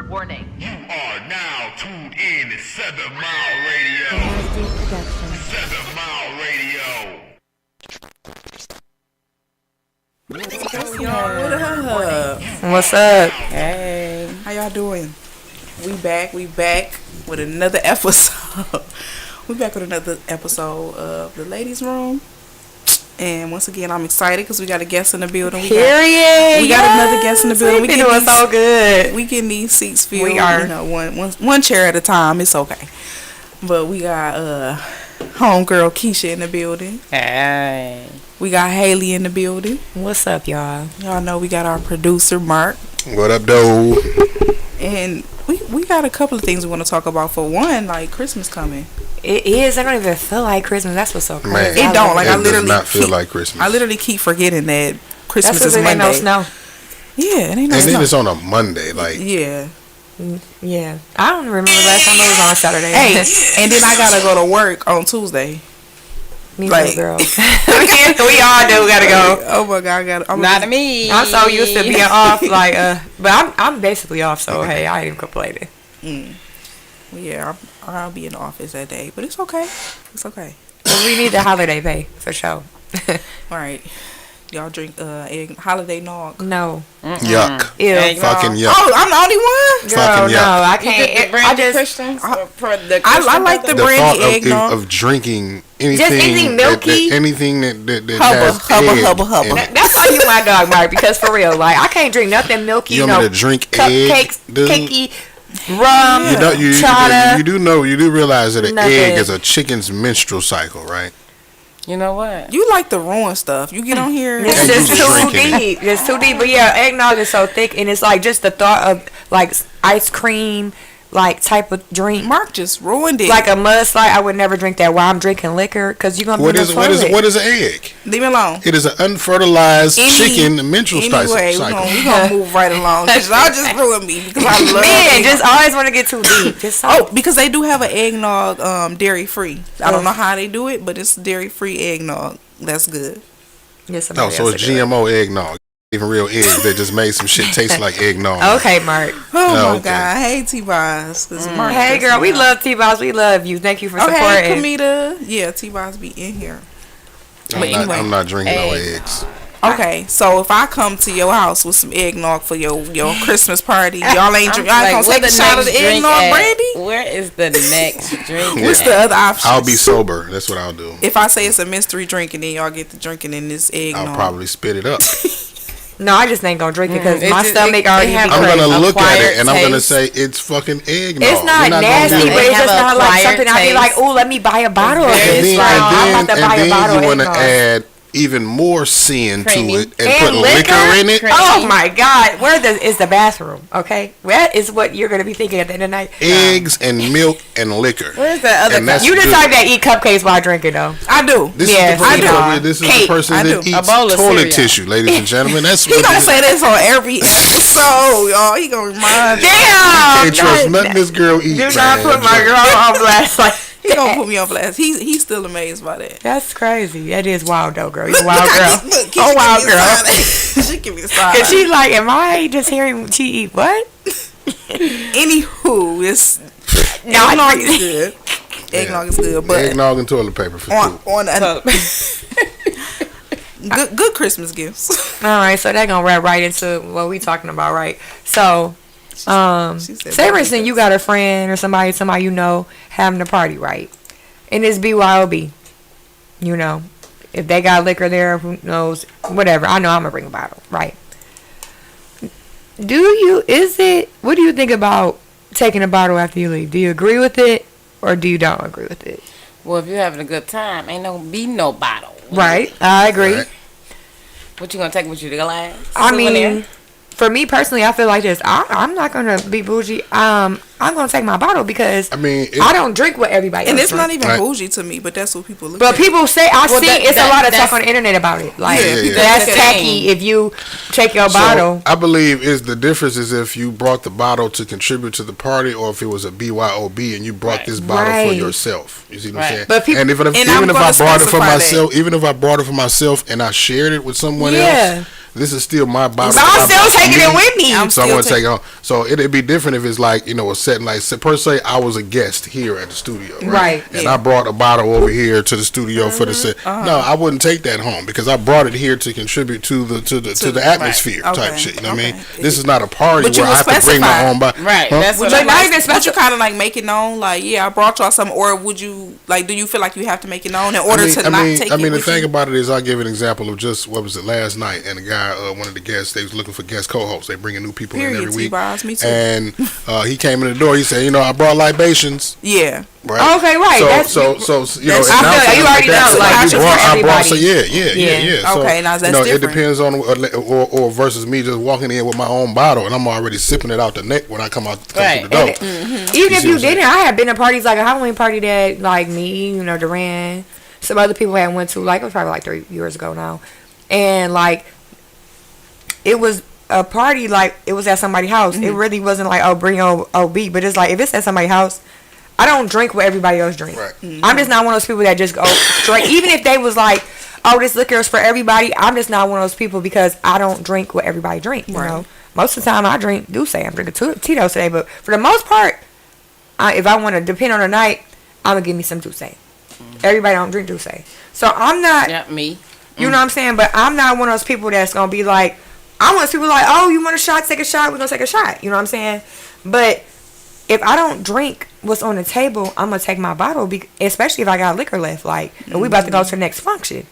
Warning. You are now tuned in to 7 Mile Radio. 7 Mile Radio. What's up? Hey. How y'all doing? We back with another episode. We back with another episode of The Ladies Room. And once again, I'm excited because we got a guest in the building. We got another guest in the building. We doing so good. We getting these seats filled. We are. You know, one chair at a time. It's okay. But we got homegirl Keisha in the building. Hey. We got Haley in the building. What's up, y'all? Y'all know we got our producer Mark. What up, though? And we got a couple of things we want to talk about. For one, like Christmas coming. It is. I don't even feel like Christmas. That's what's so crazy. It don't. Like, I literally does not feel like Christmas. I literally keep forgetting that Christmas That's is Monday. Ain't no snow. Yeah, it ain't no And snow. then it's on a Monday, like. Yeah. Yeah. I don't remember last time it was on a Saturday. Hey, and then I gotta go to work on Tuesday. Me like- too, girl. we all do gotta go. Oh my god, I gotta. Not me. I'm so used to being off, like, but I'm basically off, so hey, I ain't even complaining. Yeah, I'll be in the office that day, but it's okay. It's okay. But we need the holiday pay for sure. All right, y'all drink egg holiday nog. No. Yuck. Ew. Fucking yuck. Oh, I'm the only one. Girl, Fucking no, yuck. I can't. I just Christians. I like the The brandy thought eggnog. of drinking anything. anything milky. anything that Hubba, has hubba, egg hubba. in it. That's why you my dog, Mark. Because for real, like I can't drink nothing milky. You want me to drink cupcakes, egg, dude? cakey, rum, You know, you chata. do realize that an Nothing. egg is a chicken's menstrual cycle, right? You know what? You like the ruin stuff. You get on here. It's And just you too drinking it. deep. It's too deep. But yeah, eggnog is so thick, and it's like just the thought of like ice cream, like type of drink, Mark just ruined it. like a mudslide. I would never drink that while I'm drinking liquor because you're gonna What be is an egg? Leave me alone. It is an unfertilized chicken menstrual Anyway, cycle. we gonna move right along. Cause y'all just ruined me because I love Man, it. just always want to get too deep. Just so. Oh, because they do have an eggnog dairy free. I don't know how they do it, but it's dairy free eggnog. That's good. Yes, No, so it's GMO eggnog. Even real eggs, they just made some shit taste like eggnog. Okay, Mark. Oh my okay. god. Hey T-Boz. Hey, girl, we love T-Boss. We love you. Thank you for Oh, hey, supporting. Kamita. Yeah, T-Boz be in here. I'm not drinking no eggs. Okay, so if I come to your house with some eggnog for your Christmas party, y'all ain't drink. Y'all gonna take a shot of the eggnog brandy? Where is the next drink? What's the other option? I'll be sober. That's what I'll do. If I say it's a mystery drink and then y'all get to drinking in this eggnog. I'll probably spit it up. No, I just ain't gonna drink it because It my just- stomach it already. have be I'm crazy. gonna look at it and I'm gonna taste. say it's fucking eggnog. It's not We're nasty, gonna but do it's it. just Have not a like acquired something I'd be like, taste. oh, let me buy a bottle of And this. And then, Like, I'm about to buy a and bottle then you of want to eggnog. add even more sin Creamy. to it and put liquor in it. Oh my God! Is the bathroom? Okay, that is what you're gonna be thinking at the end of the night. Eggs and milk and liquor. Where's the other? And that's You the good. type that eat cupcakes while drinking, though. I do. This Yes, is the I person, do. this is Cake, the person I that do. A eats bowl of toilet cereal. tissue, ladies and gentlemen. That's He what gonna this say this on every episode, y'all. He gonna remind me. Damn! can't trust nothing this girl eats. Do not put my girl on blast like He gonna put me on blast. He's still amazed by that. That's crazy. That is wild though, girl. You a wild girl. Look, Oh, wild girl. She give me the side. Cause she's like, am I just hearing she eat what? Anywho, it's No, eggnog is good. Eggnog is good, but Eggnog and toilet paper for on two. on a good Christmas gifts. All right, so that gonna wrap right into what we talking about, right? So, she said say for instance, you got a friend or somebody you know having a party, right? And it's BYOB, you know, if they got liquor there, who knows, whatever. I know I'm gonna bring a bottle, right? What do you think about taking a bottle after you leave? Do you agree with it or do you don't agree with it? Well, if you're having a good time, ain't no bottle. Right, I agree. Right. What you gonna take with you? The glass? I mean, Souvenir? for me personally, I feel like this. I'm not gonna be bougie. I'm gonna take my bottle because I mean, I don't drink what everybody And else it's not drink. even Right. bougie to me, but that's what people look But at. people say Well, it's that- a lot of that's- stuff on the internet about it. Like Yeah, yeah. that's That's the tacky thing. if you take your So, bottle. I believe is the difference is if you brought the bottle to contribute to the party or if it was a BYOB and you brought Right. this bottle Right. for yourself. You see what I'm Right. saying? But people- and And I'm even if gonna I brought it for specify myself, even if I brought it for myself and I shared it with someone Yeah. else, this is still my bottle. But I'm still taking it with me. I'm So I'm still gonna take it home. So it'd be different if it's like, you know, a setting like, per se, I was a guest here at the studio, Right. And Yeah. I brought a bottle over here to the studio for the set. No, I wouldn't take that home because I brought it here to contribute to the atmosphere right. type Okay. shit. You know what I mean? Okay. This is not a party But you where I would have to bring my specify. own bottle. Right. Huh? That's Would what you I'm not like, even would you special- kind of like make it known, like, yeah, I brought y'all some, or would you like, do you feel like you have to make it known in order to not take it the with thing you? about it is, I'll give an example of just what was it last night, and a guy, one of the guests, they was looking for guest co-hosts. They bringing new people in Period, every week, T-Bars, me too. and he came in the door. He said, you know, I brought libations. Yeah. Right. Okay, right. So, That's- you know, that's- and I now feel for like you them, already that's know, what like, I it's for brought. everybody. So yeah. So, Okay, now that's you know, different. it depends on, or versus me just walking in with my own bottle and I'm already sipping it out the neck when I come through Right. the door. Even You if see you what I'm saying? didn't, I had been to parties like a Halloween party that like me, you know, Duran, some other people had went to, like it was probably like 3 years ago now, and like it was a party, like it was at somebody's house. It really wasn't like, oh, bring your OB, but it's like if it's at somebody's house, I don't drink what everybody else drink. Right. I'm just not one of those people that just go straight. Even if they was like, oh, this liquor is for everybody, I'm just not one of those people because I don't drink what everybody drink. You know, most of the time I drink Douce. I'm drinking Tito's today, but for the most part, if I want to depend on the night, I'm gonna give me some Douce. Everybody don't drink Douce, so I'm not. Yeah, me. You know what I'm saying? But I'm not one of those people that's gonna be like, I want people like, oh, you want a shot? Take a shot. We're gonna take a shot. You know what I'm saying? But if I don't drink what's on the table, I'm gonna take my bottle, especially if I got liquor left. Like, and we about to go to the next function.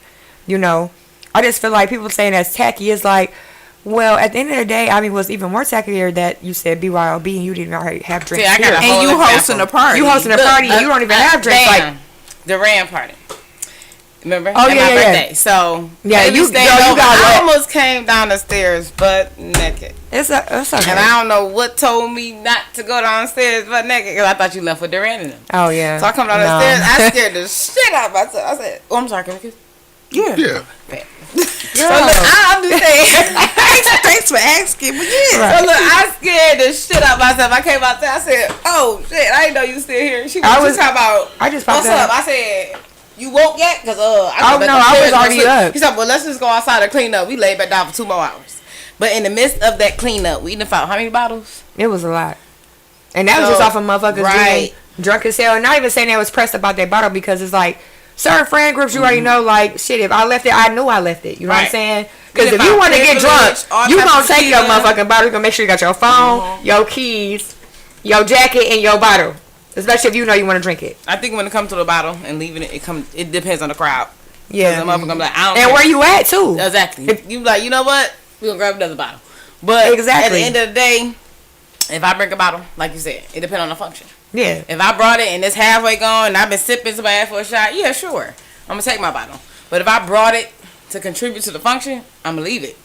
You know, I just feel like people saying that's tacky is like, well, at the end of the day, I mean, what's even more tackier that you said BYOB and you didn't already have drinks. See, I got here. a And whole you example. hosting a party. You hosting a party and you don't even have drinks. Like, The Ram party. Remember? Oh, At yeah, my yeah, yeah. birthday. So Yeah, baby you- stayed girl, you over. got I wet. almost came down the stairs butt naked. it's okay. And I don't know what told me not to go downstairs butt naked because I thought you left with Duran and them. Oh yeah. So I come down the No. stairs. I scared the shit out of myself. I said, "Oh, I'm sorry, can we kiss?" Yeah. Yeah. So look, I'm just saying. Thanks for asking. But yeah. Right. So look, I scared the shit out of myself. I came out there. I said, "Oh shit, I didn't know you still here." She was talking about. I just popped What's out. up? I said, "You woke yet?" Because Oh, no, I was already up. He said, "Well, let's just go outside and clean up." We laid back down for 2 more hours. But in the midst of that cleanup, we done found how many bottles? It was a lot. And that was So, just off of motherfuckers right. being drunk as hell. And not even saying they was pressed about their bottle because it's like, certain friend groups you already know, like, shit, if I left it, I knew I left it. You know what I'm Right. saying? Because Then if if you I want to get privilege, drunk, all you types gonna of take your tequila. motherfucking bottle. You gonna make sure you got your phone, your keys, your jacket, and your bottle. Especially if you know you want to drink it. I think when it comes to the bottle and leaving it, it depends on the crowd. Yeah. The motherfucker be like, I don't And care. where you at, too. Exactly. If- You like, you know what? We gonna grab another bottle. But Exactly. at the end of the day, if I bring a bottle, like you said, it depends on the function. Yeah. If I brought it and it's halfway gone and I've been sipping somebody else for a shot, yeah, sure, I'm gonna take my bottle. But if I brought it to contribute to the function, I'm gonna leave it.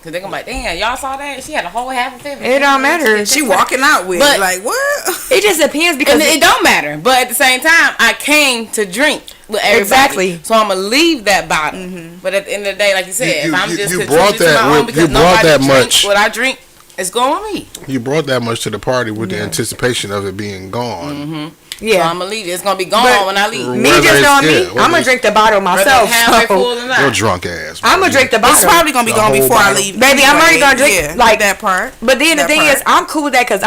Cause they're gonna be like, damn, y'all saw that? She had a whole half of it. It don't matter. She walking out with But- it, like, what? It just depends because And it don't matter. But at the same time, I came to drink with everybody. Exactly. So I'm gonna leave that bottle. But at the end of the day, like you said, You- if I'm you- just you contributing brought to that my with- own because you brought nobody that drink much. what I drink, it's going with me. You brought that much to the party with the anticipation of it being gone. So yeah. I'm gonna leave it. It's gonna be gone But when I leave. Right. Me Whether just it's- knowing me, yeah, whether I'm gonna it's- drink the bottle Whether myself. halfway so- full or not. Your drunk ass. I'm gonna drink the It's bottle. probably gonna be The gone whole before I bottle. leave. Baby, I'm already anyway. gonna drink, Yeah, like- that part. But then the That thing part. is, I'm cool with that because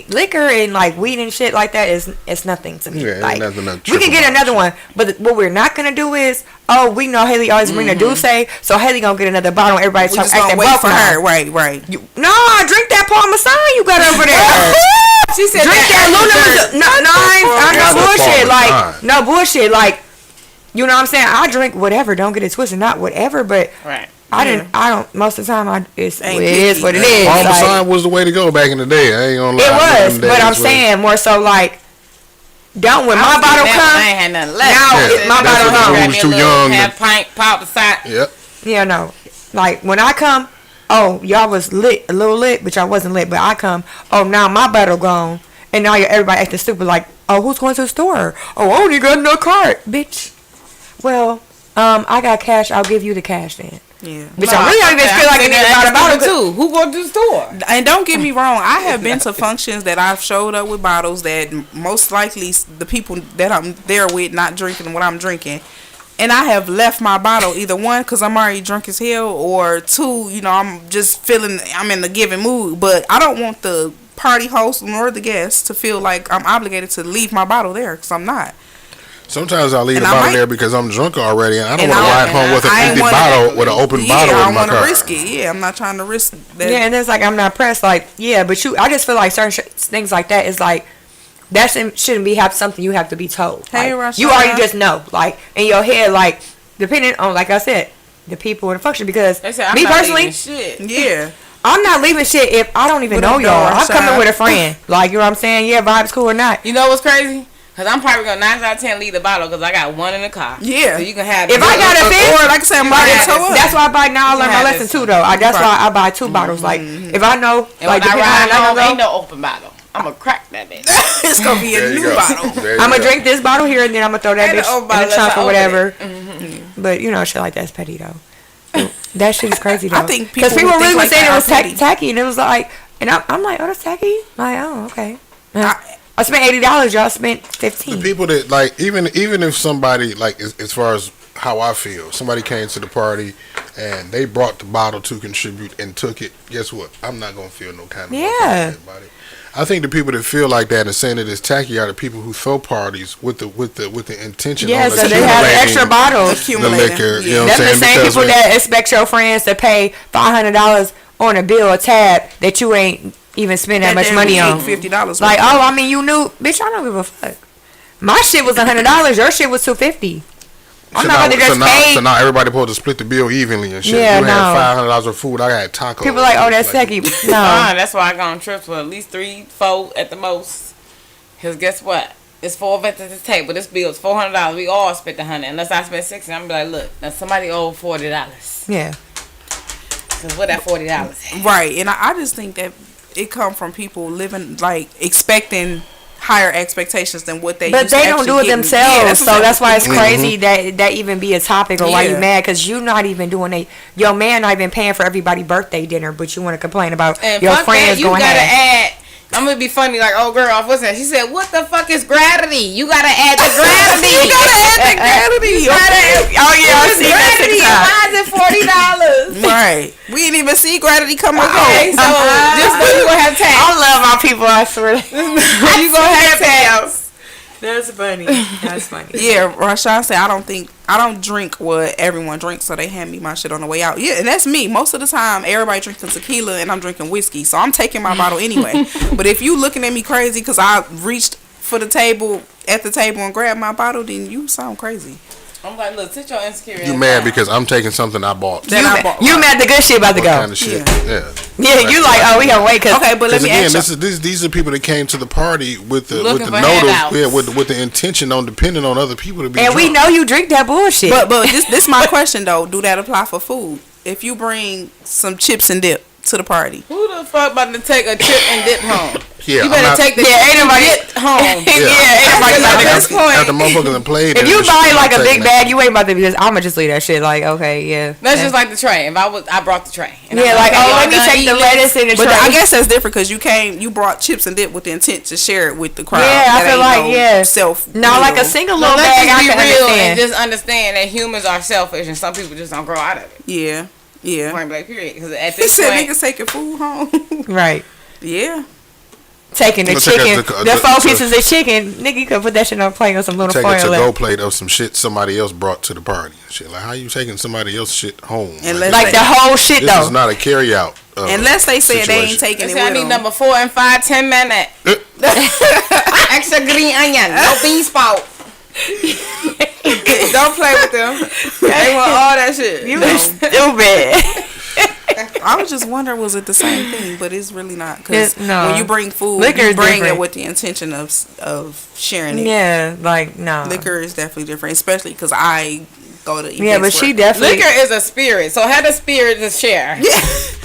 liquor and like weed and shit like that is it's nothing to me. Yeah, ain't like nothing to we trip can get about another shit. one, but what we're not gonna do is, oh, we know Haley always bring the Douce, so Haley gonna get another bottle. And everybody We talk just gonna acting wait broke for now. her. Right. No, I drink that Parmesan you got over there. She said Drink that Luna. No, I That's no a bullshit. Like Parmesan. no bullshit. Like you know what I'm saying. I drink whatever. Don't get it twisted. Not whatever, but Right. I didn't. I don't. Most of the time, it Ain't is picky. what it is. Like, Parmesan was the way to go back in the day. I ain't gonna lie. it was, Them but I'm days was- saying more so like, don't when my bottle I ain't come. had nothing left. Now Yeah, it's my that's bottle what home. we Grab was me a too little young. half pint, pop aside. Yep. You know, like when I come, oh y'all was lit, a little lit, but y'all wasn't lit. But I come, oh now my bottle gone, and now everybody acting stupid. Like, oh who's going to the store? Oh I only got no cart, bitch. Well, I got cash. I'll give you the cash then. Yeah. Bitch, I really don't even feel like a nigga got a bottle too. Who going to the store? And don't get me wrong, I have been to functions that I've showed up with bottles that most likely the people that I'm there with not drinking what I'm drinking, and I have left my bottle, either one, because I'm already drunk as hell, or two, you know, I'm just feeling I'm in the giving mood. But I don't want the party host nor the guests to feel like I'm obligated to leave my bottle there, because I'm not. Sometimes I leave And the I bottle might- there because I'm drunk already, and I don't And want to I- ride home with an I ain't empty wanna- bottle, with an open bottle I in don't my want to car. risk it. Yeah, I'm not trying to risk that. Yeah, and it's like I'm not pressed. Like, yeah, but I just feel like certain things like that is like that shouldn't be something you have to be told. Hey, Like, Rashad. you already just know, like in your head, like depending on, like I said, the people in the function. Because They said, I'm me not personally, leaving shit. Yeah. I'm not leaving shit if I don't even With know a y'all. door, I'm coming Rashad. with a friend. Like, you know what I'm saying? Yeah, vibes cool or not. You know what's crazy? Because I'm probably going to 9 out of 10 leave the bottle because I got one in the car. Yeah. So you can have If I got a fifth, Or like I said, I'm already Yeah, toe up. that's why I buy now. I You learned my have lesson this. too, though. That's Right. why I buy 2 bottles. Like, if I know, And like, when I depending ride on how home, long ain't no open bottle. I'm going to crack that bitch. It's going to be There a you new go. bottle. There you I'm gonna go. drink this bottle here and then I'm gonna throw that And the bitch old in bottle, the trunk let's or open whatever. it. But you know, shit like that's petty though. That shit is crazy though. I think because people people who really think were like saying that it was are petty. tacky, and it was like, and I'm like, oh, that's tacky. Like, oh, okay. I- I spent $80. Y'all spent The $15. people that like, even if somebody like, as far as how I feel, somebody came to the party and they brought the bottle to contribute and took it. Guess what? I'm not gonna feel no kind of Yeah. about it. I think the people that feel like that and saying that it's tacky are the people who throw parties with the intention. Yeah, of so they have accumulating extra bottles. the Accumulating. liquor. You Yeah. know what I'm That's the saying? same Because people when- that expect your friends to pay $500 on a bill or tab that you ain't even spend that much they money take on. $50. Like, oh, I mean, you knew, bitch. I don't give a fuck. My shit was $100. Your shit was $250. I'm so not now, about to just pay. so now everybody supposed to split the bill evenly and shit. Yeah, you had no. $500 of food. I got tacos. People like, oh, that's Like, tacky. No. That's why I go on trips with at least 3, 4 at the most. Because guess what? It's 4 of us at this table. This bill is $400. We all spent $100. Unless I spent $60, I'm be like, look, now somebody owe $40. Yeah. Because what that $40 at? Right, and I just think that it come from people living, like, expecting higher expectations than what they But used to they don't actually do it getting. themselves, Yeah, so that's why it's Mm-hmm. crazy that even be a topic or why you Yeah. mad because you not even doing it. Your man not even paying for everybody's birthday dinner, but you want to complain about And your fuck friends that, you going gotta half. add. I'm gonna be funny like, oh girl, what's that? She said, what the fuck is gravity? You gotta add the gravity. You gotta add the gravity. You gotta add, Oh yeah, I it's see that gravity. TikTok. Why is it $40? Right. We didn't even see gravity come and Okay, go. so just know you gonna have tax. I love my people. I swear. You gonna have tax. That's funny. That's funny. Yeah, Rashawn said I don't drink what everyone drinks, so they hand me my shit on the way out. Yeah, and that's me. Most of the time, everybody drinking tequila and I'm drinking whiskey, so I'm taking my bottle anyway. But if you looking at me crazy because I reached for the table at the table and grabbed my bottle, then you sound crazy. I'm like, look, sit your insecurity. You mad because I'm taking something I bought. That I bought. You mad the good shit about to What go? kind of shit? Yeah. Yeah, you like, oh, we gotta wait because Okay, but let Because me again, ask you. these are people that came to the party with the Looking for note handouts. of with the intention on depending on other people to be. and we drunk. know you drink that bullshit. But this my question though. Do that apply for food? If you bring some chips and dip to the party, Who the fuck about to take a chip and dip home? Yeah, You I'm better not- take the Yeah, chip ain't and nobody- dip home. yeah, ain't nobody about to go. At this point, After motherfuckers done played. If and you shit, buy I'm like a taking big that. bag, you ain't about to be just. I'ma just leave that shit. Like, okay, yeah. that's just like the tray. If I brought the tray. And Yeah, I'm like, okay, oh, y'all let me done take the eating lettuce in the but tray. I guess that's different because you brought chips and dip with the intent to share it with the crowd. Yeah, I That feel ain't like, no yeah. self. No, like a meal. single So little let's bag, I just be can real understand. and just understand that humans are selfish and some people just don't grow out of it. Yeah, yeah. Point blank, period. Because at He this said point, niggas taking food home. Right. Yeah. Taking the I'ma take chicken, a- the 4 to- pieces of chicken, nigga, you could put that shit on a plate or some little Take foil. a to-go left. plate of some shit somebody else brought to the party. Shit, like how you taking somebody else's shit home? And Like, let's Like the whole shit this though. is not a carry out. Unless they said they ain't situation. taking they it say I with need them. number 4 and 5, 10 minutes. Extra green onion, no bean sprout. Don't play with them. They want all that shit. You was stupid. I was just wondering, was it the same thing? But it's really not. Because No. when you bring food, Liquor you is bring different. it with the intention of sharing it. Yeah, like no. Liquor is definitely different, especially because I go to events Yeah, but she where- definitely. Liquor is a spirit, so have a spirit to share.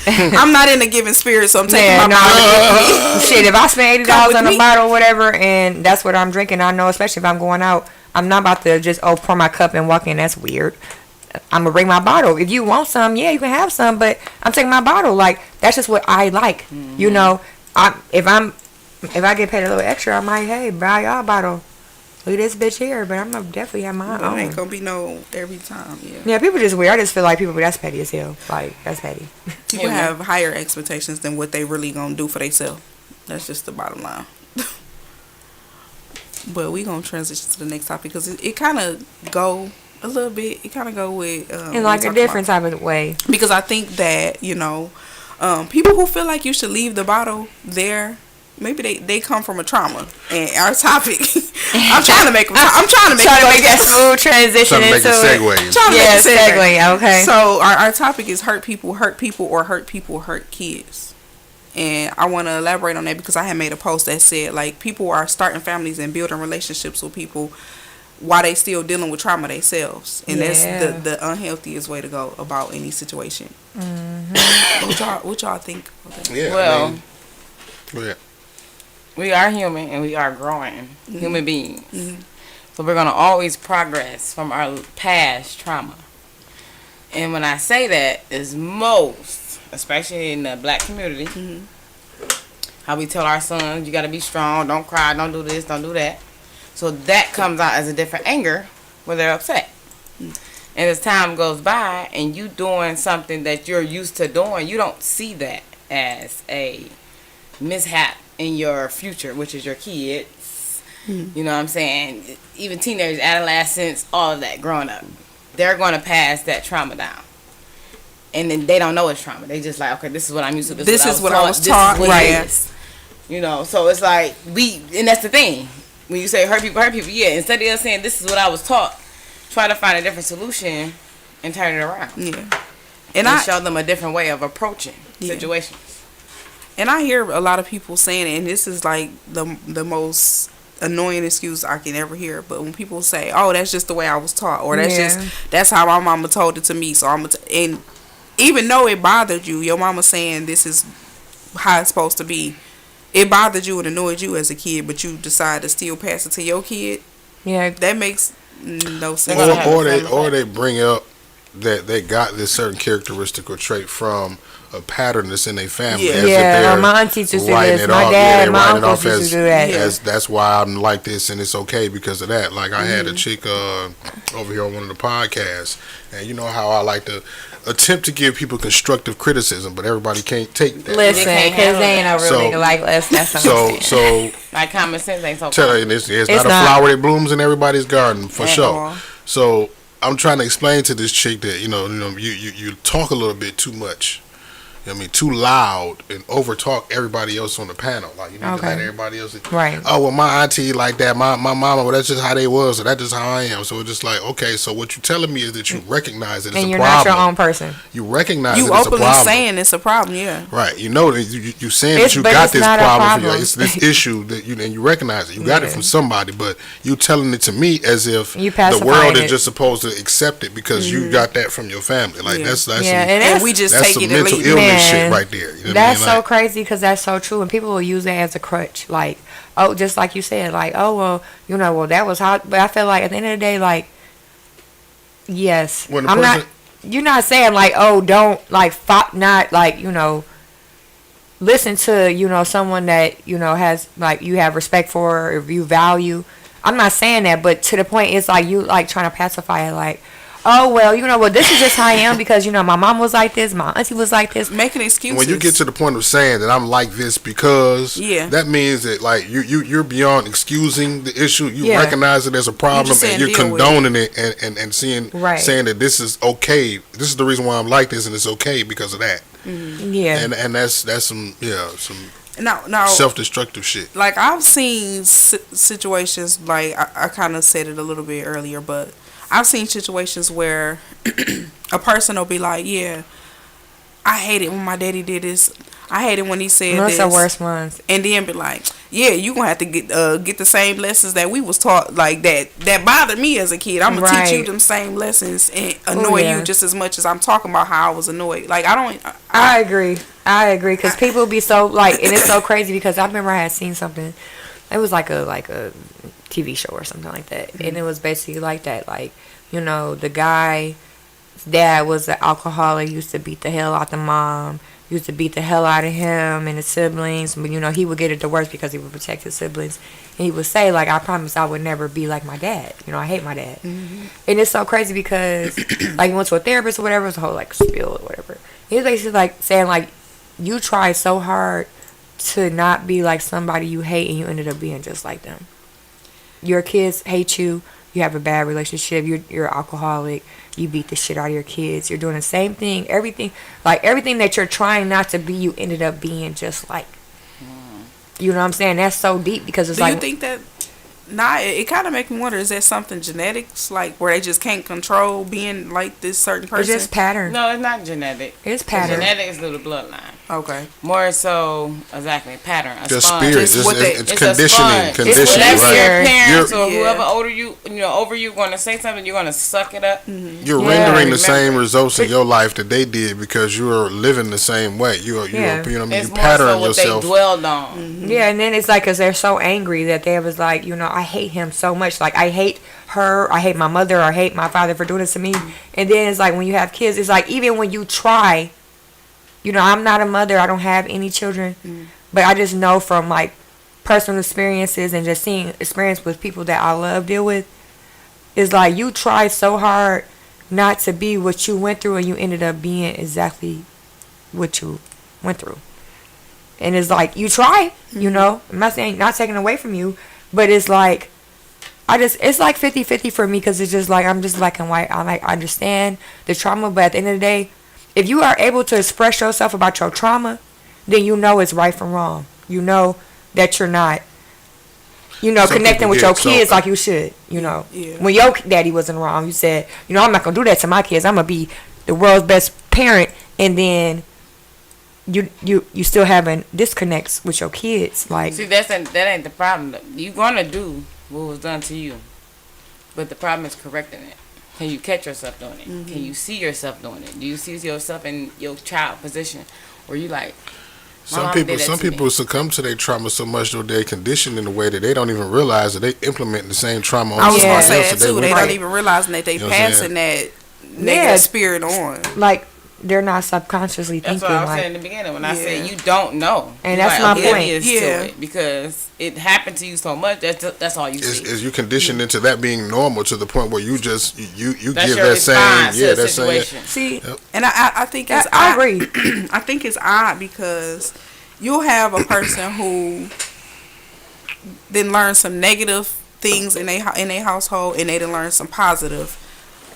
I'm not in the giving spirit, so I'm taking Yeah, my no. bottle. Shit, if I spend Come $80 with on a me. bottle or whatever, and that's what I'm drinking, I know, especially if I'm going out, I'm not about to just pour my cup and walk in. That's weird. I'm gonna bring my bottle. If you want some, yeah, you can have some, but I'm taking my bottle. Like that's just what I like. You know, if I get paid a little extra, I might buy y'all a bottle. leave this bitch here, but I'm gonna definitely have my But it ain't own. gonna be no every time. Yeah. Yeah, people just weird. I just feel like people, that's petty as hell. Like, that's petty. People Yeah. have higher expectations than what they really gonna do for themselves. That's just the bottom line. But we gonna transition to the next topic because it kind of go a little bit. It kind of go with In like a different type of way. because I think that people who feel like you should leave the bottle there. Maybe they come from a trauma, and our topic. I'm trying to make. I'm trying to make. Trying to it make that smooth transition Trying to make into a it. segue. Trying to Yeah, make a segue. segue. Okay. So our topic is hurt people, or hurt people, hurt kids. And I want to elaborate on that because I had made a post that said like people are starting families and building relationships with people while they still dealing with trauma themselves, and Yeah. that's the unhealthiest way to go about any situation. What y'all think? About that? Yeah. Well, Go ahead. we are human and we are growing human beings. So we're going to always progress from our past trauma. And when I say that, is most, especially in the black community, how we tell our sons, you got to be strong, don't cry, don't do this, don't do that. So that comes out as a different anger when they're upset. And as time goes by and you doing something that you're used to doing, you don't see that as a mishap in your future, which is your kids. You know what I'm saying? Even teenagers, adolescents, all of that growing up. They're going to pass that trauma down. And then they don't know it's trauma. They just like, okay, this is what I'm used to. This is what I was taught. This is what Right. it is. You know, so it's like, and that's the thing. When you say hurt people, yeah. Instead of us saying this is what I was taught, try to find a different solution and turn it around. Yeah, And and show them a different way of approaching Yeah. situations. And I hear a lot of people saying it, and this is like the most annoying excuse I can ever hear. But when people say, "Oh, that's just the way I was taught," or that's how my mama told it to me, so and even though it bothered you, your mama saying this is how it's supposed to be, it bothered you and annoyed you as a kid, but you decide to still pass it to your kid. Yeah. That makes no sense. gonna have the same Or effect. they bring up that they got this certain characteristic or trait from a pattern that's in their family. Yeah. as if Yeah, they're my aunties used to do writing this. it My off. dad, they my writing it uncles off used to do that. as that's why I'm like this and it's okay because of that. Like I had a chick over here on one of the podcasts, and you know how I like to attempt to give people constructive criticism, but everybody can't take that. Listen, They because can't they ain't no real So- nigga like us. That's So Like common sense ain't so tell her common. it's It's not a not. flower that blooms in everybody's garden for At sure. all. So I'm trying to explain to this chick that you talk a little bit too much. I mean, too loud and over talk everybody else on the panel. Like you need to Okay. let everybody else. Right. Oh well, my auntie like that. My mama. Well, that's just how they was. So that's just how I am. So it's just like okay. So what you're telling me is that you recognize it as and a you're problem. not your own person. You recognize You it as a openly problem. saying it's a problem, yeah. Right, you know that you saying It's- that you but got it's this not a problem, for you. problem. It's this issue that you recognize it. You got it Yeah. from somebody, but you telling it to me as if You the pacifying world is it. just supposed to accept it because you got that from your family. Like Yeah. that's Yeah, some, and And that's- we just that's take some it and mental leave. illness Man, shit right there. You know what That's I mean? so Like, crazy because that's so true, and people will use that as a crutch. Like, oh, just like you said, like, oh well, well that was hot, but I feel like at the end of the day, like, yes, When the I'm not. person- You're not saying like, oh, don't like, not like, listen to someone that has like you have respect for or you value. I'm not saying that, but to the point, it's like you like trying to pacify it, like, oh well, this is just how I am because my mom was like this, my auntie was like this. Making excuses. when you get to the point of saying that I'm like this because Yeah. that means that like you're beyond excusing the issue. You Yeah. recognize it as a problem just and saying you're deal with condoning it and seeing Right. saying that this is okay. This is the reason why I'm like this and it's okay because of that. Yeah, And that's some now self-destructive shit. like I've seen situations like I kind of said it a little bit earlier, but I've seen situations where a person will be like, "Yeah, I hate it when my daddy did this. I hate it when he said those this." are worst ones. And then be like, "Yeah, you gonna have to get the same lessons that we was taught, like that bothered me as a kid. I'm gonna teach you Right. them same lessons and annoy yeah. you just as much as I'm talking about how I was annoyed. Like I agree because people be so like, and it's so crazy because I remember I had seen something. It was like a TV show or something like that, and it was basically like that. Like, the guy's dad was an alcoholic, used to beat the hell out the mom. used to beat the hell out of him and his siblings. But, you know, he would get it the worst because he would protect his siblings. And he would say, like, I promise I would never be like my dad. You know, I hate my dad. And it's so crazy because, like, he went to a therapist or whatever. It was a whole, like, spill or whatever. He was basically, like, saying, like, you tried so hard to not be like somebody you hate and you ended up being just like them. Your kids hate you. You have a bad relationship. You're an alcoholic. You beat the shit out of your kids. You're doing the same thing. Everything that you're trying not to be, you ended up being just like. You know what I'm saying? That's so deep because it's Do like. you think that? Nah, it kind of makes me wonder. Is that something genetics, like where they just can't control being like this certain person? It's just pattern. No, it's not genetic. It's pattern. Genetics through the bloodline. Okay. More so, exactly, pattern. A Just sponge. spirit. It's It's, what they- it's It's a conditioning. sponge. Conditioning, Whatever right? your parents You're- or whoever Yeah. over you going to say something, you're going to suck it up. You're Yeah. rendering the Remember. same results in your life that they did because you're living the same way. You know Yeah. what I mean? It's You more pattern so what yourself. they dwelled on. Yeah, and then it's like, because they're so angry that they was like, you know, I hate him so much. Like, I hate her, I hate my mother, I hate my father for doing this to me. And then it's like, when you have kids, it's like, even when you try, you know, I'm not a mother, I don't have any children. But I just know from, like, personal experiences and just seeing experience with people that I love deal with, is like, you try so hard not to be what you went through, and you ended up being exactly what you went through. And it's like, you try, you know. I'm not saying, not taking away from you, but it's like, it's like 50-50 for me, because it's just like, I'm just black and white. I understand the trauma, but at the end of the day, if you are able to express yourself about your trauma, then you know it's right from wrong. You know that you're not, you know, Some connecting people with get your so- kids like you should, you know. Yeah. When your daddy wasn't wrong, you said, you know, I'm not going to do that to my kids. I'm going to be the world's best parent. And then you still having disconnects with your kids. Like, See, that ain't the problem. You gonna do what was done to you, but the problem is correcting it. Can you catch yourself doing it? Can you see yourself doing it? Do you see yourself in your child position where you like? Some mom people, did that some to me. people succumb to their trauma so much that they're conditioned in a way that they don't even realize that they implement the same trauma on I was somebody gonna else say that that they too. They went don't through. even realizing that they You know what I'm passing that negative Yeah. spirit on. like they're not subconsciously That's thinking what I was like, saying in the beginning when I Yeah. said you don't know. And You're that's my point. oblivious to Yeah. it because it happened to you so much. That's all you see. Is you conditioned into that being normal to the point where you just you That's give your that same response to the that same situation. See, Yep. and I think it's I odd. agree. I think it's odd because you'll have a person who then learn some negative things in their household, and they then learn some positive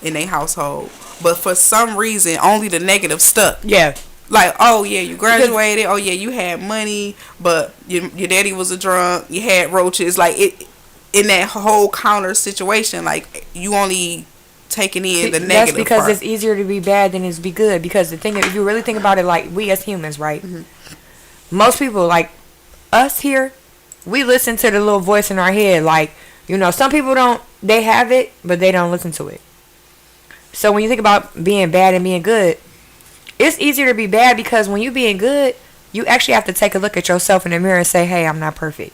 in their household. But for some reason, only the negative stuck. Yeah. Like, oh yeah, you graduated. Oh yeah, you had money, but your daddy was a drunk. You had roaches. Like it in that whole counter situation. Like you only taking in the That's negative because part. it's easier to be bad than it's be good. Because the thing is, if you really think about it, like, we as humans, right? Most people, like us here, we listen to the little voice in our head. Like, you know, some people don't, they have it, but they don't listen to it. So when you think about being bad and being good, it's easier to be bad because when you being good, you actually have to take a look at yourself in the mirror and say, hey, I'm not perfect.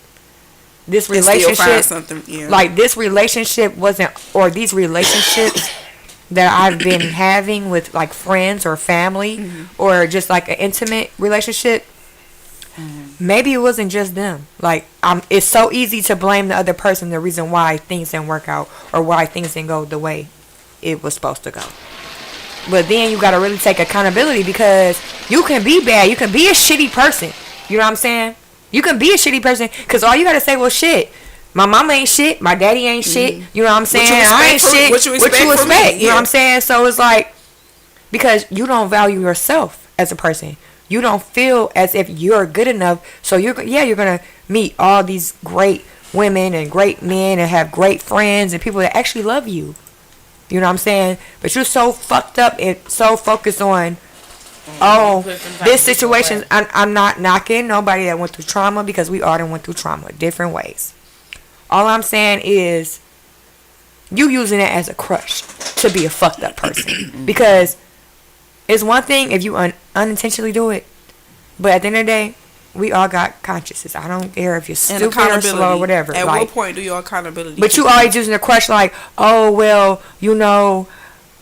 This And still find relationship, something. Yeah. like, this relationship wasn't, or these relationships that I've been having with, like, friends or family, or just like an intimate relationship, maybe it wasn't just them. Like, it's so easy to blame the other person, the reason why things didn't work out or why things didn't go the way it was supposed to go. But then you gotta really take accountability, because you can be bad, you can be a shitty person. You know what I'm saying? You can be a shitty person, because all you gotta say, well, shit, my mama ain't shit, my daddy ain't shit. You know what I'm saying? I ain't expect from- shit. what you expect from me? You know Yeah. what I'm saying? So it's like, because you don't value yourself as a person. You don't feel as if you're good enough. So you're gonna meet all these great women and great men and have great friends and people that actually love you. You know what I'm saying? But you're so fucked up and so focused on, oh, this situation. I'm not knocking nobody that went through trauma, because we all done went through trauma different ways. All I'm saying is, you using it as a crush to be a fucked up person. Because it's one thing if you unintentionally do it, but at the end of the day, we all got consciences. I don't care if you're and stupid or slow or whatever. At like, what point do your accountability? but you always using a crush like, oh, well, you know,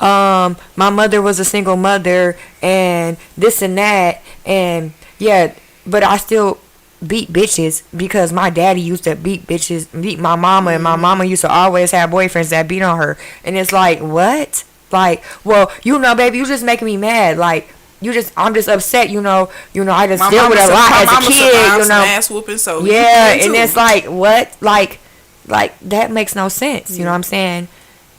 my mother was a single mother and this and that, and yeah, but I still beat bitches because my daddy used to beat my mama, and my mama used to always have boyfriends that beat on her. And it's like, what? Like, well, baby, you just making me mad. Like, I'm just upset, I just deal with a lot as a kid, ass whooping, so yeah, and it's like, what? Like that makes no sense, you know what I'm saying?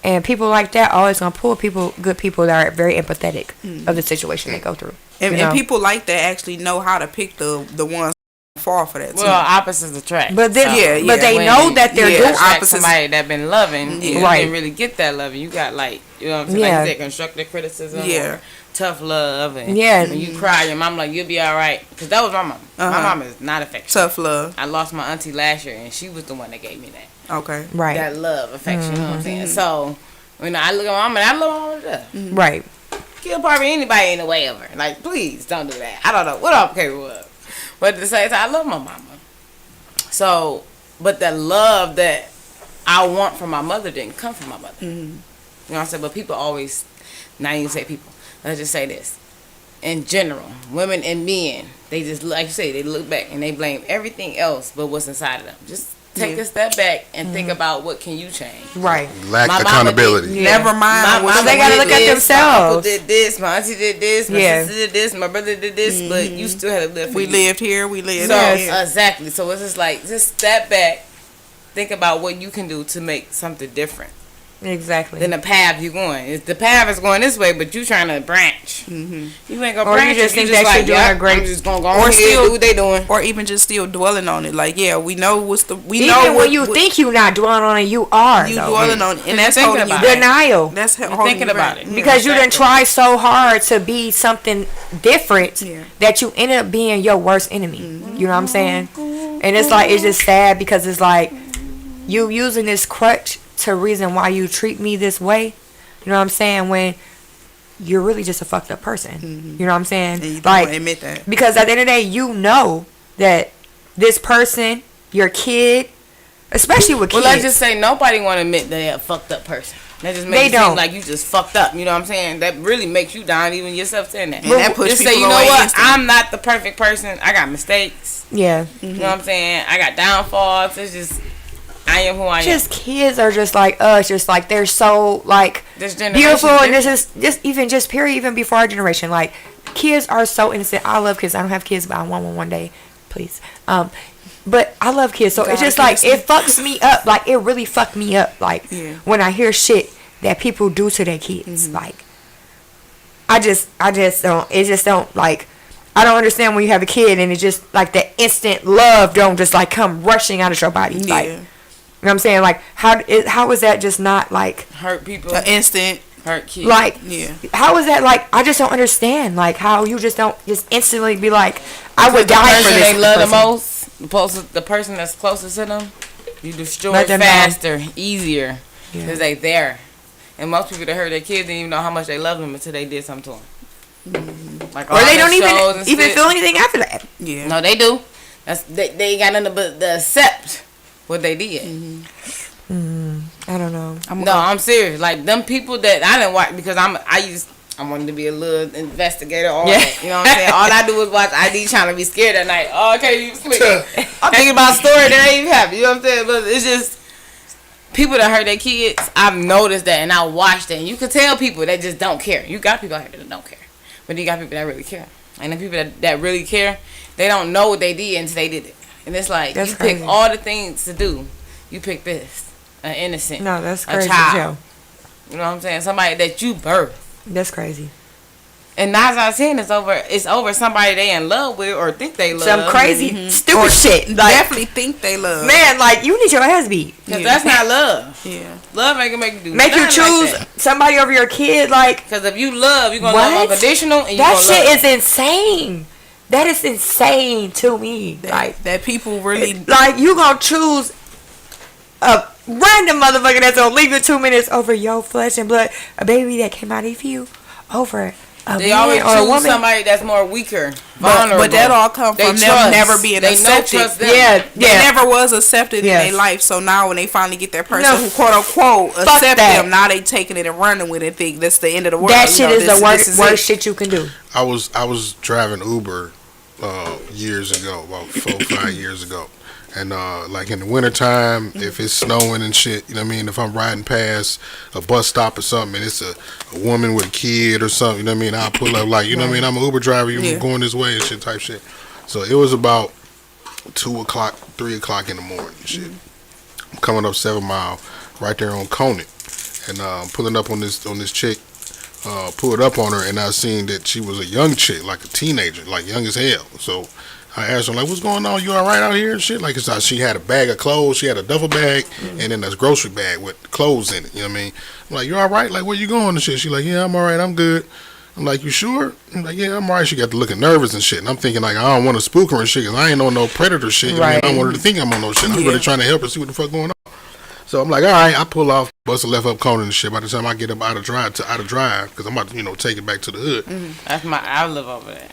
And people like that always gonna pull good people that are very empathetic of the situation they go through. And people like that actually know how to pick the ones that fall for that too. Well, opposites attract. But then, Yeah, but they when know that they're yeah, doing attract opposites. somebody that been loving, you Right. didn't really get that loving. You got like, you know what I'm saying? Yeah. Like you said, constructive criticism, Yeah. or tough love, and Yeah. when you cry, your mom like, you'll be all right. Because that was my mom. My Uh-huh. mom is not affectionate. Tough love. I lost my auntie last year, and she was the one that gave me that. Okay. right, That love, affection, you know what I'm saying? So, when I look at my mom, and I love my mom to death. right. Kill probably anybody in the way of her. Like, please don't do that. I don't know what I'm capable of. But at the same time, I love my mama. So, but the love that I want from my mother didn't come from my mother. You know what I'm saying? But people always, not even say people, let's just say this. In general, women and men, they just, like you say, they look back and they blame everything else but what's inside of them. Just take Yeah. a step back and think about what can you change. Right. Lack My mama accountability. did- Never mind what mama they gotta did look at this, My uncle themselves. did this. My auntie did this. My Yeah. sister did this. My brother did this. But you still had to live for We you. lived here. We lived So here. exactly. So it's just like, just step back, think about what you can do to make something different Exactly. than the path you're going. If the path is going this way, but you trying to branch. You ain't gonna Or you branch. just if think that like, you're doing yeah, a great- I'm just gonna go Or on here, still- do what they doing. Or even just still dwelling on it. Like, yeah, we know we Even know when what you think you not dwelling on it, you are. you though. dwelling on it, and that's thinking holding you about back. it. Denial. That's You're holding thinking you about back. it. Yeah. Because you done try so hard to be something different Yeah. that you end up being your worst enemy. You know what I'm saying? And it's like, it's just sad because it's like you using this crutch to reason why you treat me this way. You know what I'm saying? When you're really just a fucked up person. You know what I'm saying? And you don't Like, wanna admit that. because at the end of the day, you know that this person, your kid, especially with Well, kids. let's just say nobody want to admit they're a fucked up person. That just makes They you don't. seem like you just fucked up. You know what I'm saying? That really makes you down, even yourself saying that. And that puts just say, people you know away what? instantly. I'm not the perfect person. I got mistakes. yeah. You know what I'm saying? I got downfalls. It's just, I am who I am. Just kids are just like us, just like they're so like This generation beautiful, is and this is just period, even before our generation. Like kids are so innocent. I love kids. I don't have kids, but I want one day, please. But I love kids, so it's Gotta just get like some- it fucks me up. Like it really fucked me up. Like Yeah. when I hear shit that people do to their kids, like I just don't. It just don't like. I don't understand when you have a kid and it's just like the instant love don't just like come rushing out of your body. Yeah. Like, you know what I'm saying? Like, how is that just not like, hurt people, An instant. hurt kids. like, Yeah. how is that like? I just don't understand. Like, how you just don't just instantly be like, I would the die for person this they love person. the most, the person that's closest to them, you destroy Let them know. faster, easier, Yeah. because they there. And most people that hurt their kids didn't even know how much they love them until they did something to them. Like Or all they the don't shows and even shit. feel anything after that. Yeah. No, they do. They ain't got nothing but to accept what they did. I don't know. I'm serious. Like them people that I didn't watch because I wanted to be a little investigator. All Yeah. that, you know what I'm saying? All I do is watch ID trying to be scared at night. Oh, okay, you sleep. I'm thinking about a story that ain't even happen. You know what I'm saying? But it's just people that hurt their kids. I've noticed that, and I watched that. And you can tell people that just don't care. You got people out here that don't care, but you got people that really care. And the people that really care, they don't know what they did until they did it. And it's like That's you crazy. pick all the things to do. You pick this, an innocent. No, that's a crazy. child. Joe. You know what I'm saying? Somebody that you birthed. That's crazy. And 9 out of 10 it's over somebody they in love with or think they love. Some crazy, stupid shit. Like, Definitely think they love. man, like you need your ass beat. Because Yeah. that's not love. Yeah. Love ain't gonna make you do Make you nothing choose like somebody over your kid. Like Because if you love, you're gonna what? love unconditional and you That gonna shit love. is insane. That is insane to me. Like, That people really. like you gonna choose a random motherfucker that's gonna leave you 2 minutes over your flesh and blood, a baby that came out of you, over They always man or a choose woman. somebody that's more weaker, vulnerable. But that all come They from them trust. never being They know accepted. trust them. Yeah, They yeah. never was accepted in Yes. their life. So now when they finally get that person No. who quote unquote Fuck accept that. them, now they taking it and running with it and think that's the end of the world. That You shit know, is the this is worst it. shit you can do. I was driving Uber years ago, about 4-5 years ago. And like in the wintertime, if it's snowing and shit, you know what I mean? If I'm riding past a bus stop or something and it's a woman with a kid or something, you know what I mean? I'll pull up like, you know what I mean? I'm an Uber driver, you Yeah. going this way and shit type shit. So it was about 2 o'clock, 3 o'clock in the morning and shit. I'm coming up 7 Mile right there on Conant. And pulling up on this chick, pulled up on her and I seen that she was a young chick, like a teenager, like young as hell. So I asked her, like, what's going on? You all right out here and shit? Like, she had a bag of clothes. She had a duffel bag and then a grocery bag with clothes in it. You know what I mean? I'm like, you all right? Like, where you going and shit? She like, yeah, I'm all right. I'm good. I'm like, you sure? I'm like, yeah, I'm all right. She got to looking nervous and shit. And I'm thinking, like, I don't want to spook her and shit because I ain't on no predator shit. You know what I mean? I don't want her to think I'm on no shit. I'm really trying to help her see what the fuck going on. So I'm like, all right, I pull off, bust a left up Conan and shit. By the time I get up out of drive, because I'm about to, take it back to the hood. That's I live over there.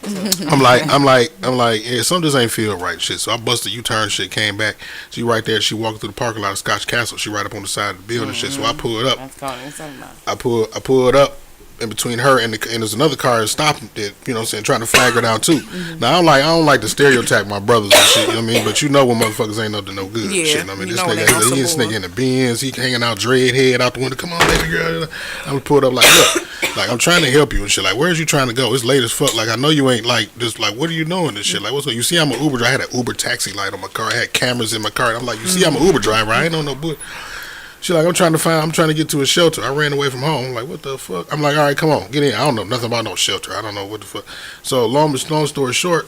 I'm like, yeah, something just ain't feel right, shit. So I busted U-turn, shit, came back. She right there. She walked through the parking lot of Scotch Castle. She right up on the side of the building, shit. So I pulled up. That's called something about. I pulled up in between her and there's another car stopping it, you know what I'm saying, trying to flag her down too. Now I don't like to stereotype my brothers and shit, you know what I mean? But you know when motherfuckers ain't up to no good Yeah, and shit. I mean, you this know when they nigga, gonna this support. nigga in the Benz, he hanging out dread head out the window. Come on, baby girl. I'm pulled up like, look, like I'm trying to help you and shit. Like, where's you trying to go? It's late as fuck. Like, I know you ain't like just like, what are you doing and shit? Like, what's going? You see, I'm an Uber driver. I had an Uber taxi light on my car. I had cameras in my car. And I'm like, you see, I'm an Uber driver. I ain't on no bull. She like, I'm trying to get to a shelter. I ran away from home. I'm like, what the fuck? I'm like, all right, come on, get in. I don't know nothing about no shelter. I don't know what the fuck. So long story short,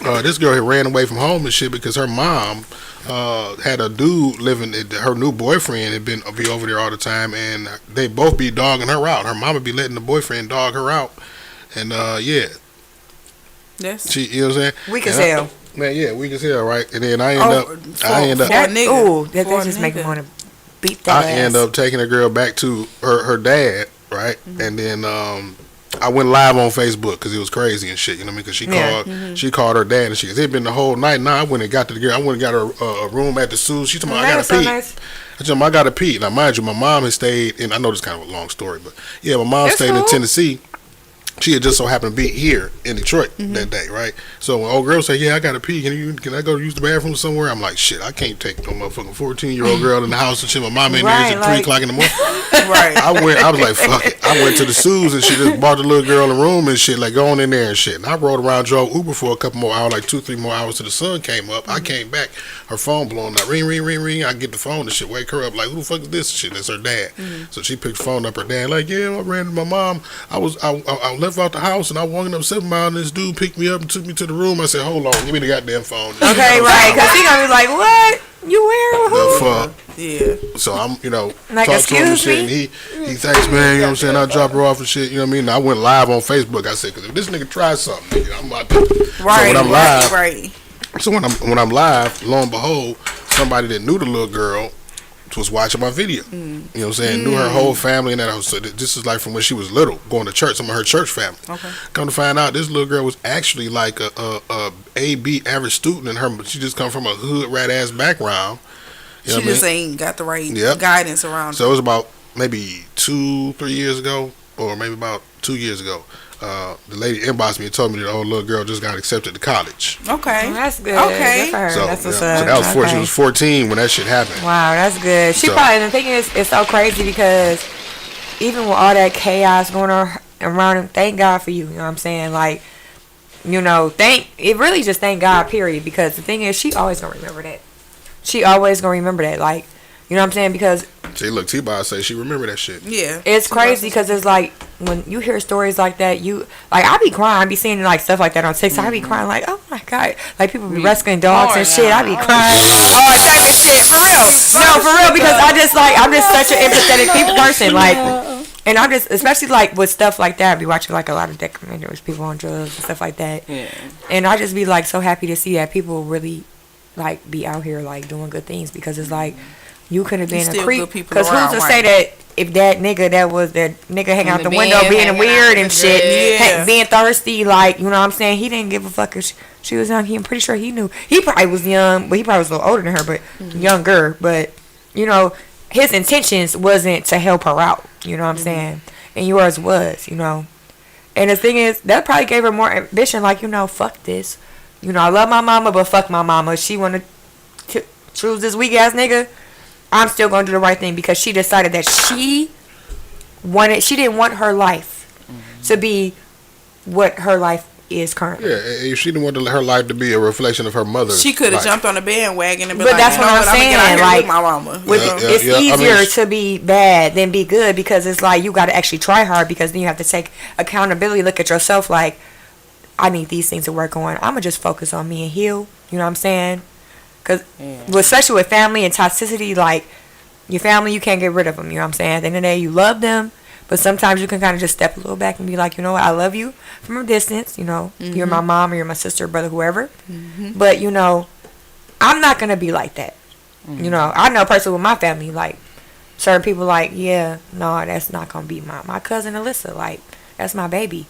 this girl had ran away from home and shit because her mom had a dude living. Her new boyfriend had be over there all the time, and they both be dogging her out. Her mama be letting the boyfriend dog her out, and yeah, That's she, you know what I'm saying? Weak as And hell. Man, yeah, weak as hell, right? And then I end for up. a That, nigga. ooh, that For a just make me nigga. want to beat that I ass. end up taking the girl back to her dad, right? And then I went live on Facebook because it was crazy and shit. You know what I mean? Because she called her dad and shit. It had been the whole night. Now I went and got to the girl. I went and got her a room at the zoo. She told me, I That is gotta so pee. nice. I told him I gotta pee. Now mind you, my mom had stayed, and I know this is kind of a long story, but yeah, my mom It's stayed in cool. Tennessee. She had just so happened to be here in Detroit that day, right? So when old girl said, "Yeah, I gotta pee. Can I go use the bathroom somewhere?" I'm like, "Shit, I can't take no motherfucking 14-year-old girl in the house and shit. My mom ain't Right, there at like- 3 o'clock in the morning." right. I was like, fuck it. I went to the Sue's and she just brought the little girl in the room and shit, like going in there and shit. And I rode around, drove Uber for a couple more hours, like 2-3 more hours till the sun came up. I came back, her phone blowing up, ring, ring, ring, ring. I get the phone and shit, wake her up, like, who the fuck is this shit? That's her dad. So she picked the phone up, her dad, like, yeah, I ran to my mom. I left out the house and I walked up 7 Mile and this dude picked me up and took me to the room. I said, hold on, give me the goddamn phone. Okay, right, because he gonna be like, what? You wear The who? fuck? Yeah. So I'm, Like, talk to him and excuse shit, and he thanks, man, you know what I'm saying? I dropped her off and shit, you know what I mean? And I went live on Facebook. I said, because if this nigga tries something, nigga, I'm about to. Right. So when I'm live, Right. so when I'm live, lo and behold, somebody that knew the little girl was watching my video. You know what I'm saying? Knew her whole family and that. So this is like from when she was little, going to church. Some of her church family. Okay. Come to find out, this little girl was actually like a AB average student, and she just come from a hood rat ass background. You know She what I just mean? ain't got the right Yep. guidance around So it was about maybe 2-3 years ago, or maybe about 2 years ago. The lady inboxed me and told me that the old little girl just got accepted to college. her. Okay. Oh, that's good. Okay. Good for her. So, That's what's yeah, up. so that was Okay. She was 14 when that shit happened. Wow, that's good. She So- probably, the thing is, it's so crazy because even with all that chaos going on around him, thank God for you. You know what I'm saying? Like, it really just thank God, period. Because the thing is, she always gonna remember that. She always gonna remember that. Like, you know what I'm saying? Because See, look, T-Boz say she remember that shit. Yeah. it's crazy because it's like when you hear stories like that, I be crying. I be seeing like stuff like that on TikTok. I be crying like, oh my God, like people be rescuing dogs and shit. I be crying, all type of shit for real. No, for real, because I'm just such an empathetic person, like, and I'm just especially like with stuff like that. I be watching like a lot of documentaries, people on drugs and stuff like that, Yeah. and I just be like so happy to see that people really like be out here like doing good things because it's like. You could have been Still a creep good people because who's around, to right. say that if that nigga hanging out In the the window bed, being hanging weird out and with the shit, girl. Yeah. being thirsty, like, you know what I'm saying? He didn't give a fuck if she was young. I'm pretty sure he knew. He probably was young, but he probably was a little older than her, but younger. But, you know, his intentions wasn't to help her out, you know what I'm saying? And yours was, you know. And the thing is, that probably gave her more ambition, like, you know, fuck this. You know, I love my mama, but fuck my mama. She want to choose this weak ass nigga. I'm still going to do the right thing because she decided that she didn't want her life to be what her life is currently. Yeah, if she didn't want her life to be a reflection of her mother's She could have life. jumped on the bandwagon and been But like, that's you know what I'm I'ma get out saying, here like, with my mama. It's I mean, easier to be bad than be good because it's like you got to actually try hard because then you have to take accountability, look at yourself like, I need these things to work on. I'm going to just focus on me and heal. You know what I'm saying? Because especially with family and toxicity, like your family, you can't get rid of them. You know what I'm saying? At the end of the day, you love them. But sometimes you can kind of just step a little back and be like, you know what, I love you from a distance. You know, you're my mom or you're my sister, brother, whoever. But, you know, I'm not going to be like that. You know, I know personally with my family, like, certain people like, yeah, no, that's not going to be my cousin Alyssa. Like, that's my baby.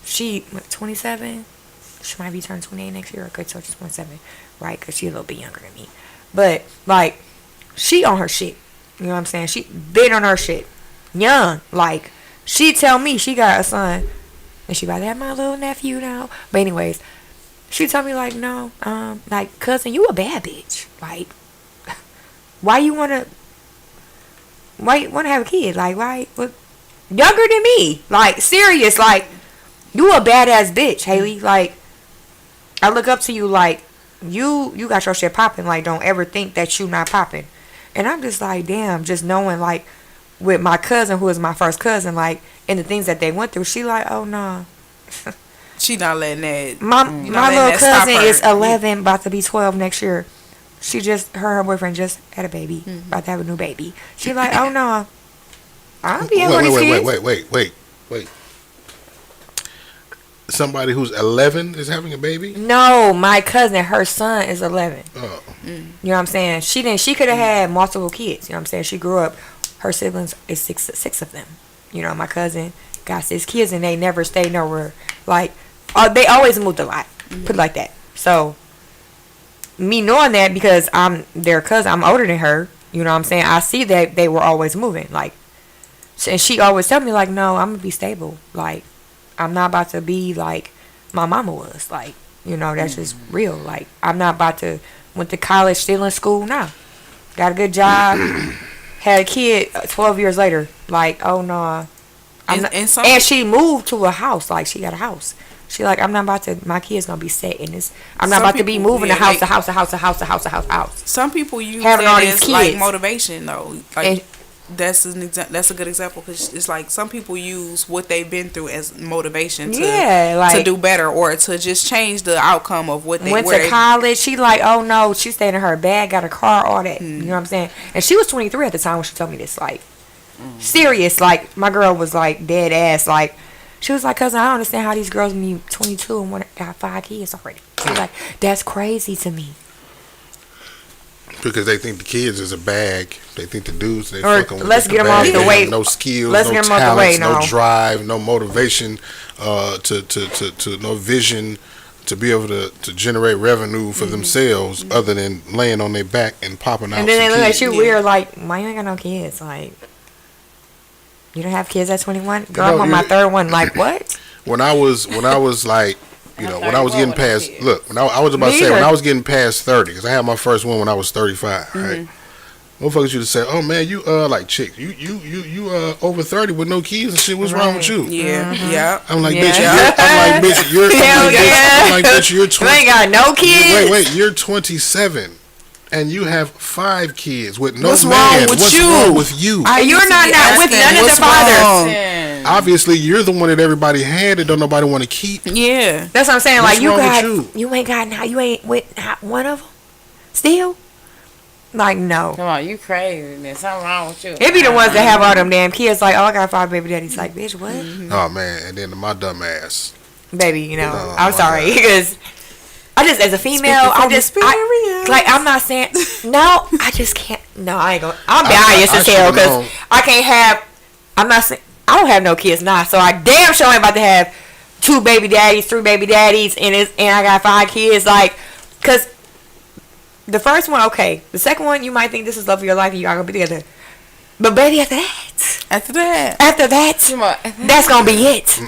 She, 27? She might be turning 28 next year. Okay, so she's 27, right? Because she's a little bit younger than me. But, like, she on her shit. You know what I'm saying? She been on her shit. Young, like, she tell me she got a son and she about to have my little nephew now. But anyways, she told me like, no, like, cousin, you a bad bitch. Like, why you wanna have a kid? Like, why? What? Younger than me? Like, serious? Like, you a badass bitch, Haley. Like, I look up to you. Like, you got your shit popping. Like, don't ever think that you not popping. And I'm just like, damn, just knowing like. With my cousin, who is my first cousin, like, and the things that they went through, she like, oh no. She not letting that. My letting little that stop cousin her. is 11, about to be 12 next year. She just, her boyfriend just had a baby, about to have a new baby. She like, oh no, I'll be able to Wait. Somebody who's 11 is having a baby? No, my cousin, her son is 11. Oh. You know what I'm saying? She could have had multiple kids. You know what I'm saying? She grew up. Her siblings is six of them. You know, my cousin got 6 kids and they never stayed nowhere. Like, they always moved a lot. Put it like that. So, me knowing that because I'm their cousin, I'm older than her. You know what I'm saying? I see that they were always moving. Like, and she always tell me like, no, I'm gonna be stable. Like, I'm not about to be like my mama was. Like, you know, that's just real. Like, I'm not about to went to college, still in school now. Got a good job. Had a kid 12 years later. Like, oh no. And she moved to a house. Like, she got a house. She like, I'm not about to, my kid's gonna be set in this. I'm not about to be moving to house to house to house to house to house to house. Some people use Having all that these as like kids. motivation though. Like, And- that's a good example because it's like some people use what they've been through as motivation to like, to do better or to just change the outcome of what they went where to they- college. She like, oh no, she stayed in her bag, got a car, all that. You know what I'm saying? And she was 23 at the time when she told me this. Like, serious. Like, my girl was like dead ass. Like, she was like, cousin, I don't understand how these girls can be 22 and got 5 kids already. She was like, that's crazy to me. Because they think the kids is a bag. They think the dudes they Or fucking with let's is get 'em bag. off the They have way. No skills, Let's no get 'em off the way, talents, no no. drive, no motivation, to no vision to be able to generate revenue for themselves other than laying on their back and popping out. And then they some look kids. at you weird, like, why you ain't got no kids? Like, you don't have kids at 21? Girl, I'm on my 3rd one. Like, what? When I was like, you know, when I was getting past, look, when I was about to Me say, when either. I was getting past 30, because I had my first one when I was 35, right? Motherfuckers used to say, "Oh man, you like chick, you over 30 with no kids and shit. What's wrong with you?" Yeah, yeah. I'm like, Yeah. bitch, I'm like, bitch, you're, Hell yeah. I'm like, bitch, you're You 20. ain't got no kids? Wait, you're 27, and you have 5 kids with no What's man. wrong with What's you? wrong with you? You're not with none of the What's fathers. wrong? Obviously, you're the one that everybody had that don't nobody want to keep. Yeah. That's what I'm saying. What's Like, you wrong got, with you ain't got, you ain't with not one of them still? Like, no. Come on, you crazy. There's something wrong with you. It be the ones that have all them damn kids. Like, oh, I got 5 baby daddies. Like, bitch, what? Oh man, and then my dumb ass. Baby, you know, Oh, I'm my sorry God. because I just, as a female, like, I'm not saying no. I just can't. No, I ain't gonna. I'm biased as hell should've because known. I can't have I'm not saying I don't have no kids now, so I damn sure ain't about to have 2 baby daddies, 3 baby daddies, and I got 5 kids. Like, cause the first one, okay, the second one, you might think this is love of your life, and you all gonna be together. But baby, after that, that's gonna be it.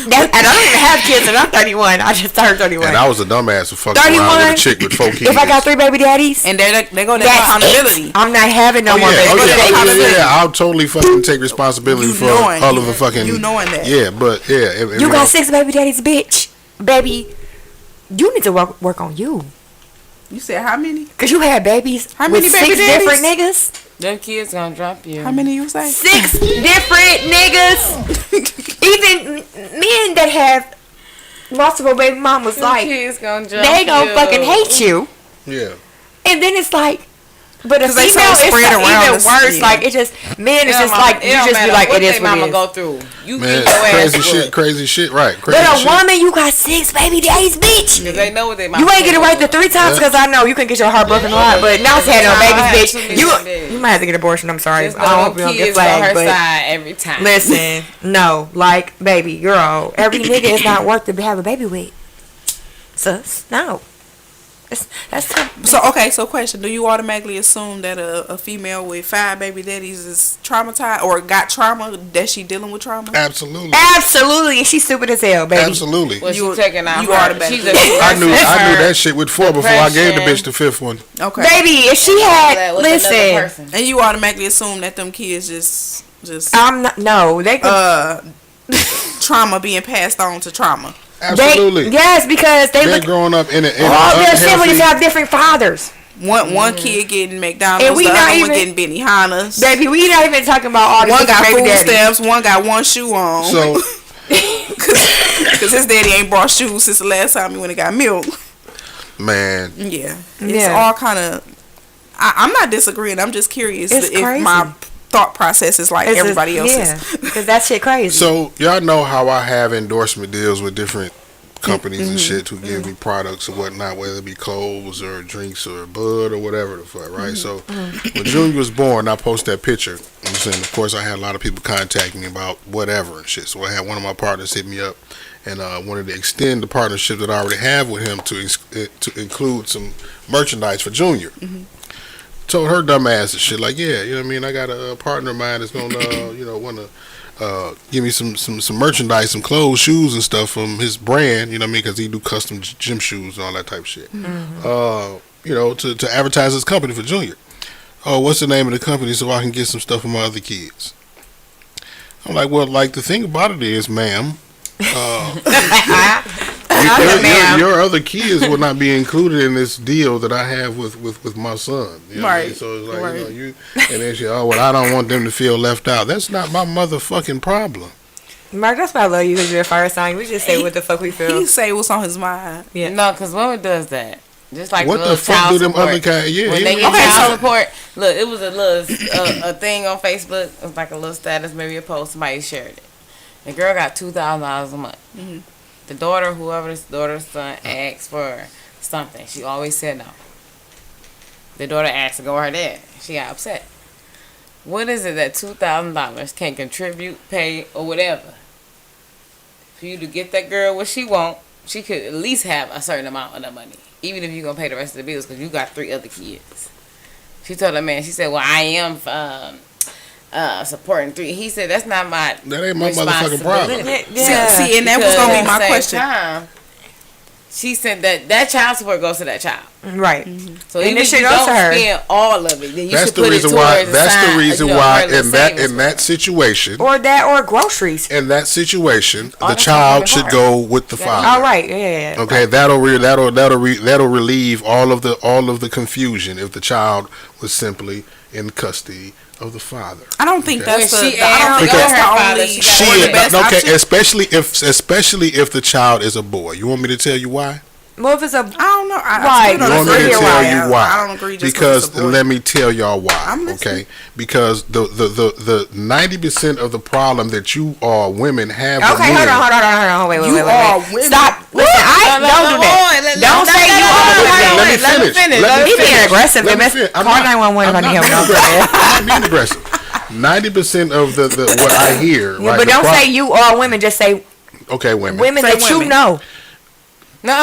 And I don't even have kids, and I'm 31. I just turned 31. And I was a dumbass who fucked around with a chick with 4 kids. If I got 3 baby daddies, And they go to accountability. I'm not having no more baby daddies. I'll totally fucking take responsibility for all of the fucking. You knowing that. Yeah, but yeah. You got 6 baby daddies, bitch. Baby, you need to work on you. You said how many? Cause you had babies How with many 6 baby daddies? different niggas. Them kids gonna drop you. How many you say? 6 different niggas. Even men that have multiple baby mamas, Them like kids gonna drop they gonna you. fucking hate you. Yeah. And then it's like, but a 'Cause they so female is spread like around even the worse. skin. Like it just men is It just don't like matter- you it don't just be matter like what it is they what mama it is. go through. You Man, get your crazy ass shit, whooped. crazy shit, right? Crazy But a shit. woman, you got 6 baby daddies, bitch. Cause they know what they mama You ain't get it go right the through. 3 times because I know you can get your heart broken a lot. But now it's had no I had babies, too bitch. many You babies. might have to get an abortion. I'm sorry. Just I don't know hope you them don't get kids on her flagged. But side every time. listen, no, like baby, girl, every nigga is not worth to have a baby with. Sus, no. That's tough. So question: do you automatically assume that a female with 5 baby daddies is traumatized or got trauma, that she dealing with trauma? Absolutely. Absolutely, and she's stupid as hell, baby. Absolutely. Well, You- she taking out you her. automatically- She's a I knew that shit with 4 before I gave the bitch depression. the 5th one. Okay. Baby, if she had, listen, And you automatically assume that them kids just I'm not. No, they could. trauma being passed on to trauma. Absolutely. Yes, because they They're look. growing up in an All their unhealthy. siblings have different fathers. One kid getting McDonald's, And we the not other one even- getting Benihana's. Baby, we not even talking about all the One different got baby food daddies. stamps, one got one shoe on. So Cause his daddy ain't brought shoes since the last time he went and got milk. man, Yeah, it's Yeah. all kind of. I'm not disagreeing. I'm just curious It's if crazy. my thought process is like It's everybody else's. Yeah, because that shit crazy. so y'all know how I have endorsement deals with different companies and shit who give me products or whatnot, whether it be clothes or drinks or bud or whatever the fuck, right? So when Junior was born, I posted that picture. I'm saying, of course, I had a lot of people contacting me about whatever and shit. So I had one of my partners hit me up and wanted to extend the partnership that I already have with him to include some merchandise for Junior. Told her dumb ass and shit like, yeah, you know what I mean? I got a partner of mine that's gonna, want to give me some merchandise, some clothes, shoes and stuff from his brand, you know what I mean? Because he do custom gym shoes and all that type of shit. To advertise his company for Junior. Oh, what's the name of the company so I can get some stuff for my other kids? I'm like, well, like the thing about it is, ma'am, your other kids will not be included in this deal that I have with my son. You know what I mean? Right. So it's like, Right. and then she, I don't want them to feel left out. That's not my motherfucking problem. Mark, that's why I love you because you're a fire sign. We just say what the fuck we feel. He say what's on his mind. Yeah. No, because women does that. Just like What the the little fuck child do them support. other kind? Yeah, When they yeah. get Okay, child so- support, look, it was a little a thing on Facebook. It was like a little status, maybe a post. Somebody shared it. The girl got $2,000 a month. The daughter, whoever this daughter's son, asked for something. She always said no. The daughter asked to go with her dad. She got upset. What is it that $2,000 can contribute, pay, or whatever? For you to get that girl what she want, she could at least have a certain amount of the money. Even if you're going to pay the rest of the bills because you got 3 other kids. She told her man, she said, well, I am supporting 3. He said, that's not my That ain't my motherfucking problem. responsibility. Yeah. See, and that was gonna be my question. Time, she said that child support goes to that child. Right. So And even it if should you go to don't her. spend all of it, then you That's should the put reason it why. towards That's the reason why in that situation. Or that or groceries. In that situation, Oh, the that's child not should hard. go with the Yeah. father. All right. Yeah. Okay, that'll relieve all of the confusion if the child was simply in custody of the father. I don't think that's When the. she I don't asked think to that's go the her father, only. she She got or the the best okay, option. especially if the child is a boy. You want me to tell you why? Well, if it's a I don't know. Right. I You want don't me to agree. tell you why? I don't agree. Just Because it's a boy. let me tell y'all why. I'm listening. Okay, because the 90% of the problem that you women have. with okay, hold men- on. Wait. You are women. Stop. Listen, don't do that. Don't say you are Let me women. finish. finish. Let me He being finish. aggressive. Let me Call finish. I'm 911 not on him. being No, aggressive. I'm not being aggressive. 90% of the what I hear, Yeah, right? but don't say you all women. Just say okay, women. women Say that you women. know. No,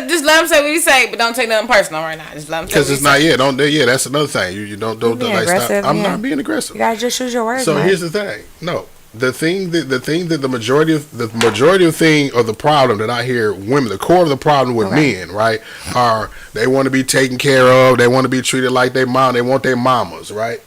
just let him say what he say, but don't take nothing personal right now. Just let him say Because what it's he not say. yet. Don't. Yeah, that's another thing. You don't being like stop. aggressive, I'm yeah. not being aggressive. You gotta just choose your words. So man. here's the thing. No, the thing that the majority of thing or the problem that I hear women, the core of the problem with Okay. men, right, are they want to be taken care of, they want to be treated like their mom, they want their mamas, right.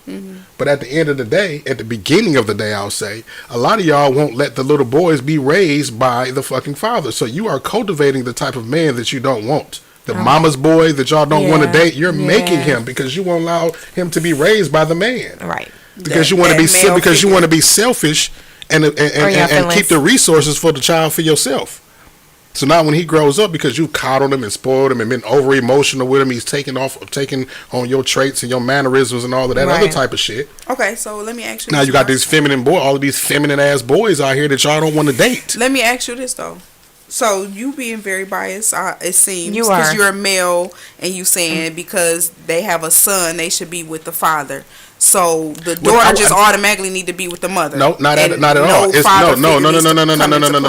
But at the end of the day, at the beginning of the day, I'll say a lot of y'all won't let the little boys be raised by the fucking father. So you are cultivating the type of man that you don't want. The mama's boy that y'all don't want to Yeah, date, you're yeah. making him because you won't allow him to be raised by the man. Right. Because That- you want to that be male because you figure. want to be selfish and your keep feelings. the resources for the child for yourself. So now when he grows up, because you coddled him and spoiled him and been over emotional with him, he's taking on your traits and your mannerisms and all of that other Right. type of shit. Okay, so let me ask you. Now this you got question. all of these feminine ass boys out here that y'all don't want to date. Let me ask you this though. So you being very biased, it seems, You because are. you're a male, and you saying because they have a son, they should be with the father. So the daughter Well, just automatically need to be with the mother. No, not at And all. It's father no. figure needs to come into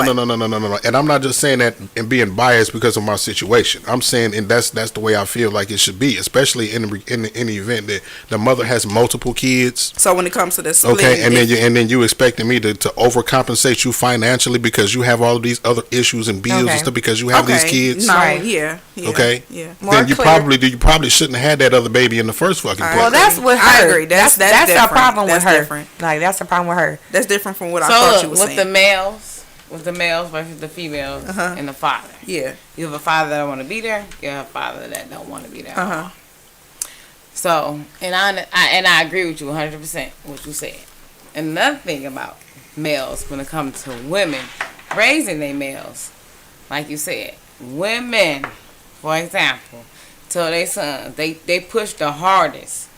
play. And I'm not just saying that and being biased because of my situation. I'm saying, and that's the way I feel like it should be, especially in the event that the mother has multiple kids. So when it comes to the split, Okay, and then you expecting me to overcompensate you financially because you have all of these other issues and bills Okay. and stuff because you have these kids. No, Right. yeah, Okay. yeah. More Then you clear. probably shouldn't have had that other baby in the first fucking place. Well, that's with her. I agree. That's that's a different. problem That's with her. different. Like that's a problem with her. That's different from what I So thought look, you were with saying. the males versus the females Uh-huh. and the father. Yeah. You have a father that don't want to be there. You have a father that don't want to be there. Uh huh. So, and I agree with you 100% what you said. Another thing about males when it comes to women raising their males, like you said, women, for example, tell their sons they push the hardest.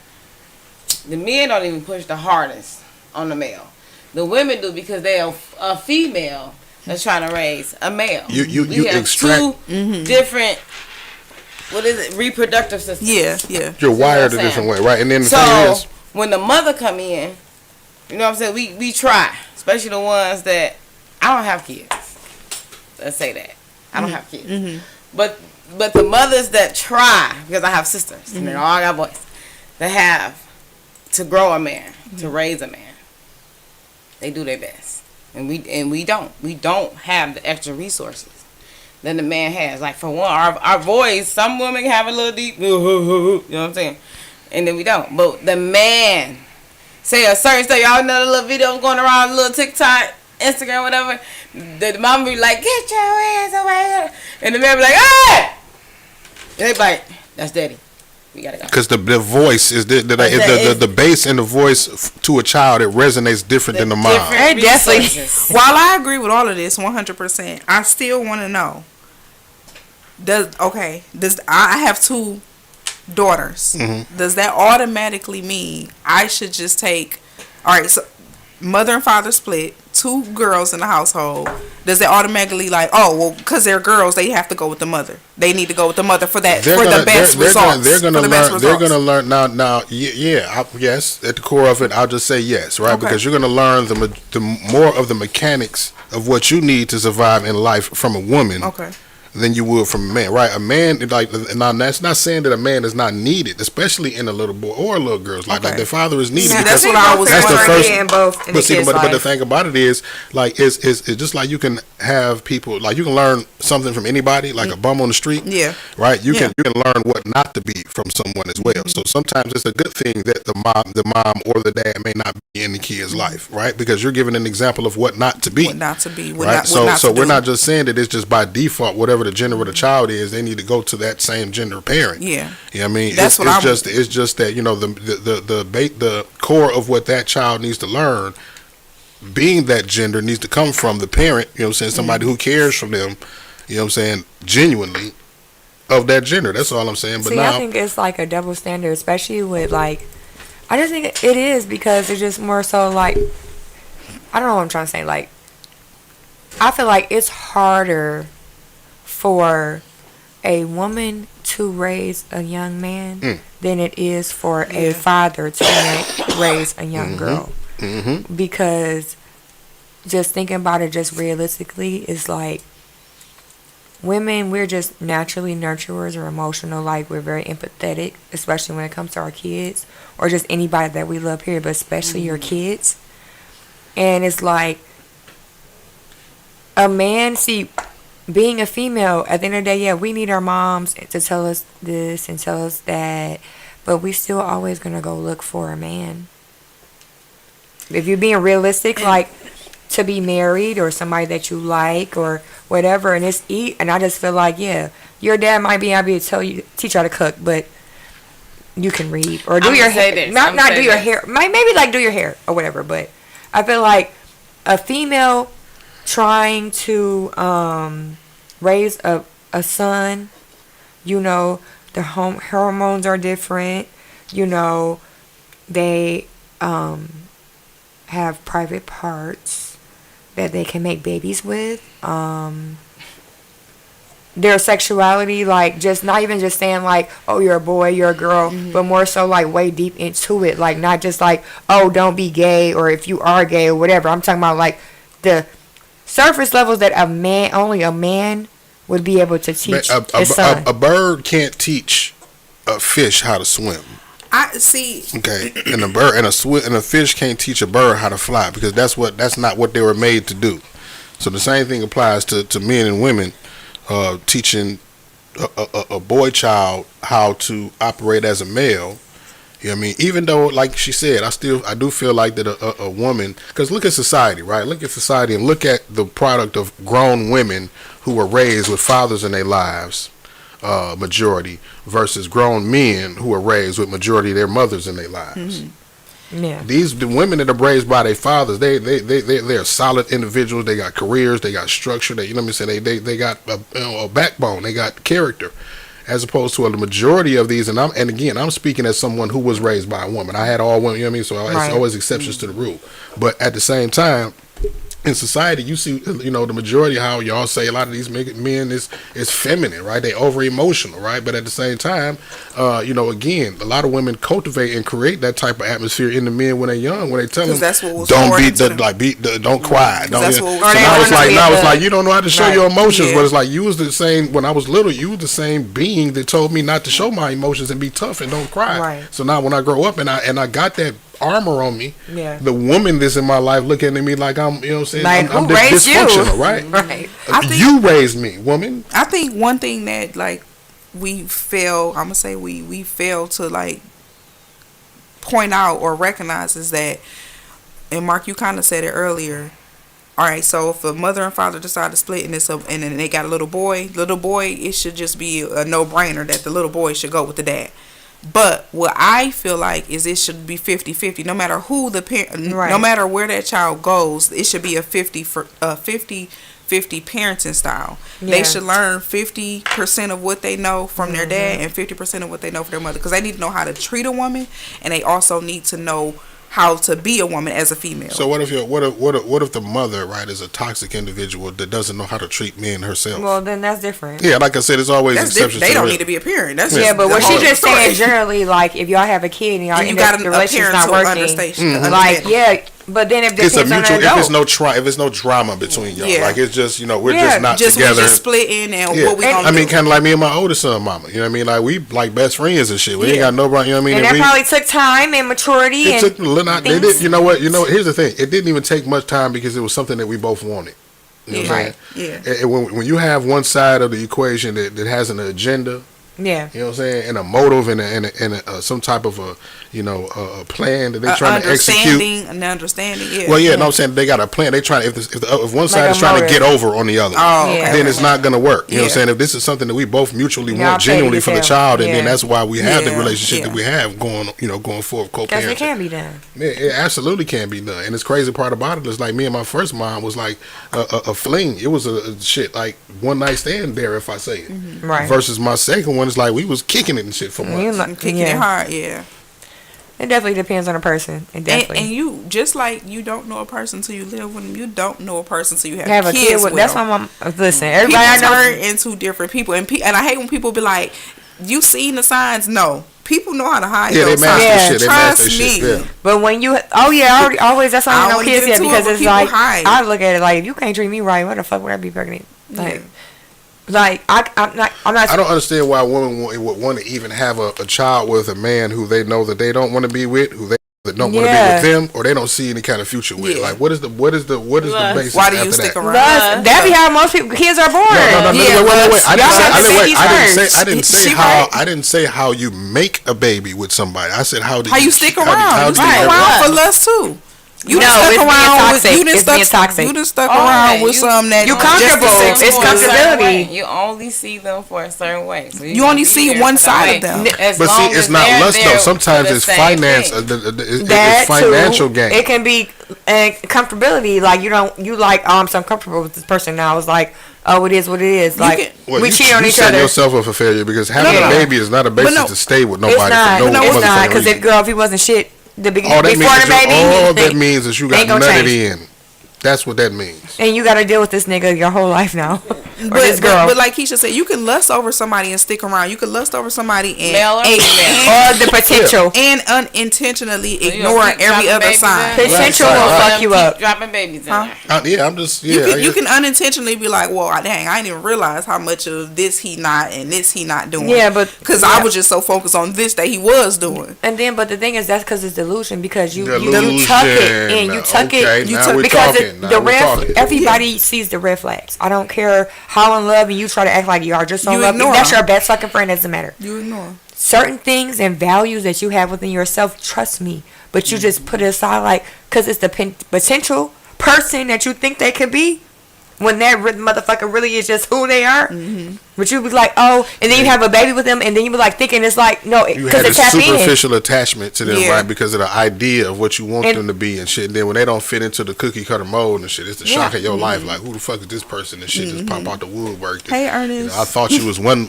The men don't even push the hardest on the male. The women do because they are a female that's trying to raise a male. You We have extract. two different, what is it, reproductive systems. Yeah, yeah. You're wired a saying? different way, right? And then the So thing is, when the mother come in, you know what I'm saying, we try, especially the ones that I don't have kids. Let's say that I don't have kids, but the mothers that try, because I have sisters and they all got boys, that have to grow a man, to raise a man, they do their best, and we don't have the extra resources that the man has. Like for one, our voice, some women have a little deep, you know what I'm saying, and then we don't. But the man, say a certain stuff, y'all know the little videos going around, little TikTok, Instagram, whatever. The mama be like, "Get your ass away here," and the man be like, "Hey!" And they be like, "That's daddy. We gotta go." because the voice is the bass and the voice to a child, it resonates different than the mom. different It definitely- resources. While I agree with all of this 100%, I still want to know. I have two daughters. Mm-hmm. Does that automatically mean I should just take? All right, so mother and father split, two girls in the household. Does it automatically because they're girls, they have to go with the mother? They need to go with the mother for that the best results. They're gonna for the best learn. They're results. gonna learn now. Yes. At the core of it, I'll just say yes, right? Okay. Because you're gonna learn the more of the mechanics of what you need to survive in life from a woman. Okay. Than you would from a man, right? A man, like, now that's not saying that a man is not needed, especially in a little boy or a little girl's life. Like Okay. their father is needed Yeah, because that's what I was that's the wondering. first. in both in But the see, kids' but the life. thing about it is, like, it's just like you can have people, like you can learn something from anybody, like a bum on the street. Yeah. Right. You Yeah. can learn what not to be from someone as well. So sometimes it's a good thing that the mom or the dad may not be in the kid's life, right? Because you're giving an example of what not to be. What not to be. What Right. not, So what not so to we're do. not just saying that it's just by default, whatever the gender of the child is, they need to go to that same gender parent. Yeah. You know what I mean? That's what it's just that, you know, the core of what that child needs to learn, being that gender, needs to come from the parent, you know what I'm saying, somebody who cares from them, you know what I'm saying, genuinely of that gender. That's all I'm saying. But See, now I think it's like a double standard, especially with like, I just think it is because it's just more so like, I don't know what I'm trying to say. Like, I feel like it's harder for a woman to raise a young man than it is for a father to raise a young girl. Because just thinking about it just realistically is like, women, we're just naturally nurturers or emotional. Like, we're very empathetic, especially when it comes to our kids or just anybody that we love here, but especially your kids. And it's like, a man, see, being a female, at the end of the day, yeah, we need our moms to tell us this and tell us that, but we still always gonna go look for a man. If you're being realistic, like, to be married or somebody that you like or whatever, and and I just feel like, yeah, your dad might be able to teach you how to cook, but you can read or do your hair. Not do your hair. Maybe like do your hair or whatever. But I feel like a female trying to raise a son, you know, the hormones are different. You know, they have private parts that they can make babies with. Their sexuality, like, just not even just saying like, oh, you're a boy, you're a girl, but more so like way deep into it, like not just like, oh, don't be gay, or if you are gay or whatever. I'm talking about like the surface levels that only a man would be able to teach his son. A bird can't teach a fish how to swim. I see. Okay, and a fish can't teach a bird how to fly, because that's not what they were made to do. So the same thing applies to men and women. Teaching a boy child how to operate as a male. You know what I mean? Even though, like she said, I do feel like that a woman, because look at society, right? Look at society and look at the product of grown women who were raised with fathers in their lives, majority, versus grown men who were raised with majority of their mothers in their lives. Yeah. The women that are raised by their fathers, they're solid individuals. They got careers, they got structure. They, you know what I'm saying? They got a backbone. They got character, as opposed to the majority of these. And again, I'm speaking as someone who was raised by a woman. I had all women. You know what I mean? So it's always exceptions to the rule. But at the same time, in society, you see, you know, the majority of how y'all say a lot of these men is feminine, right? They over emotional, right? But at the same time, you know, again, a lot of women cultivate and create that type of atmosphere in the men when they're young, when they tell them, that's what was don't don't cry. Don't, that's so what now it's like you don't know how to show your emotions. But it's like, you was the same when I was little. You was the same being that told me not to show my emotions and be tough and don't cry. Right. So now when I grow up and I got that armor on me, yeah, the woman that's in my life looking at me like I'm, you know what I'm saying, like, I'm who raised dysfunctional, you? right? Right. You raised me, woman. I think one thing that, like, we fail to, like, point out or recognize is that, and Mark, you kind of said it earlier. All right, so if a mother and father decide to split and then they got a little boy, it should just be a no-brainer that the little boy should go with the dad. But what I feel like is it should be 50-50. No matter who the parent, no matter where that child goes, it should be a 50-50 parenting style. Yeah. They should learn 50% of what they know from their dad and 50% of what they know from their mother, because they need to know how to treat a woman, and they also need to know how to be a woman as a female. So what if the mother, right, is a toxic individual that doesn't know how to treat men herself? Well, then that's different. Yeah, like I said, it's always exceptions. They don't need to be a parent. That's but what she just saying generally, like, if y'all have a kid and y'all you got the relationship's not working, like, yeah. But then if it's a mutual, if it's no drama between y'all, like, it's just, you know, we're just not together. We're just splitting and what we gonna do. I mean, kind of like me and my oldest son, mama. You know what I mean? Like, we like best friends and shit. We ain't got nobody. You know what I mean? And that probably took time and maturity. It took. They did. You know what? Here's the thing. It didn't even take much time because it was something that we both wanted. You know what I'm saying? Yeah. And when you have one side of the equation that has an agenda. Yeah, you know what I'm saying, and a motive and some type of a a plan that they're trying to execute. Understanding. Yeah. Well, yeah, no, I'm saying they got a plan. They trying if one side is trying to get over on the other, then it's not gonna work. You know what I'm saying? If this is something that we both mutually want genuinely for the child, and then that's why we have the relationship that we have going forward, co-parenting. Because it can be done. Yeah, it absolutely can be done. And this crazy part about it is, like, me and my first mom was like a fling. It was a shit like one night stand there, if I say it. Right. Versus my second one. It's like we was kicking it and shit for months. Kicking it hard, yeah. It definitely depends on a person. It definitely. And you, just like you don't know a person till you live with them, you don't know a person till you have kids a kid with. That's why I'm. Listen, everybody I know turn into different people, and I hate when people be like, "You seen the signs?" No, people know how to hide Yeah, they those master signs. shit. They Trust master me. shit. Yeah. But when you, always that's why I I don't don't wanna kids get yet into it, because but it's people like hide. I look at it like if you can't treat me right, why the fuck would I be pregnant? Like, I'm not. I don't understand why women would want to even have a child with a man who they know that they don't want to be with, who they that don't want to be Yeah. with them, or they don't see any kind of future with. Yeah. Like, what is the basis? Why do you after stick that? around? That be how most people kids are born. No, Yeah, wait. y'all have babies I didn't say She how. right. I didn't say how you make a baby with somebody. I said how do How you stick around? how You do stick you- around for lust too. You No, done stuck it's being around with toxic. you done It's stuck, being toxic. You done stuck Oh, around yeah, with you- some that you just comfortable. the It's sex For a certain comfortability. way. You only see them for a certain way. So You only see one side of them. But see, it's not lust though. Sometimes it's finance. It's financial too, gain. It can be comfortability. Like you like, oh, I'm so comfortable with this person now. It's like, oh, it is what it is. Like can- Well, we you, cheat on you each setting other. yourself up for failure because having No. a baby is not a basis no, to stay with It's nobody not. for no It's not motherfucking because reason. if girl, if he wasn't shit the beginning All that before means the baby, all that means is you got ain't gonna nutted change. in. That's what that means. And you got to deal with this nigga your whole life now. Or this But, girl. but like Keisha said, you can lust over somebody and stick around. You can lust over somebody and Male or female. or the potential. and unintentionally So you ignore gonna keep every dropping other babies sign. in? Potential Right, will right. fuck you up. Dropping babies in Huh? there. Yeah, I'm just You can unintentionally be like, well, dang, I didn't even realize how much of this he not and this he not doing. Yeah, but because I was just so focused on this that he was doing. And then, but the thing is, that's because it's delusion. Because you tuck it Delusion. and you tuck Okay, it. You now tuck we're because talking. Now the we're talking. everybody sees the red flags. I don't care how in love and you try to act like you are just so in You love. ignore If that's them. your best fucking friend, doesn't matter. You ignore. Certain things and values that you have within yourself, trust me, but you just put it aside, like, because it's the potential person that you think they could be. When that motherfucker really is just who they are, but you be like, oh, and then you have a baby with them, and then you be like thinking it's like, no, You because had a it's tap in. superficial attachment to them, Yeah. right? Because of the idea of what you want And- them to be and shit. And then when they don't fit into the cookie cutter mold and shit, it's the shock Yeah. of your life. Like, who the fuck is this person? And shit just pop out the woodwork. Hey, You Ernest. know, I thought you was one.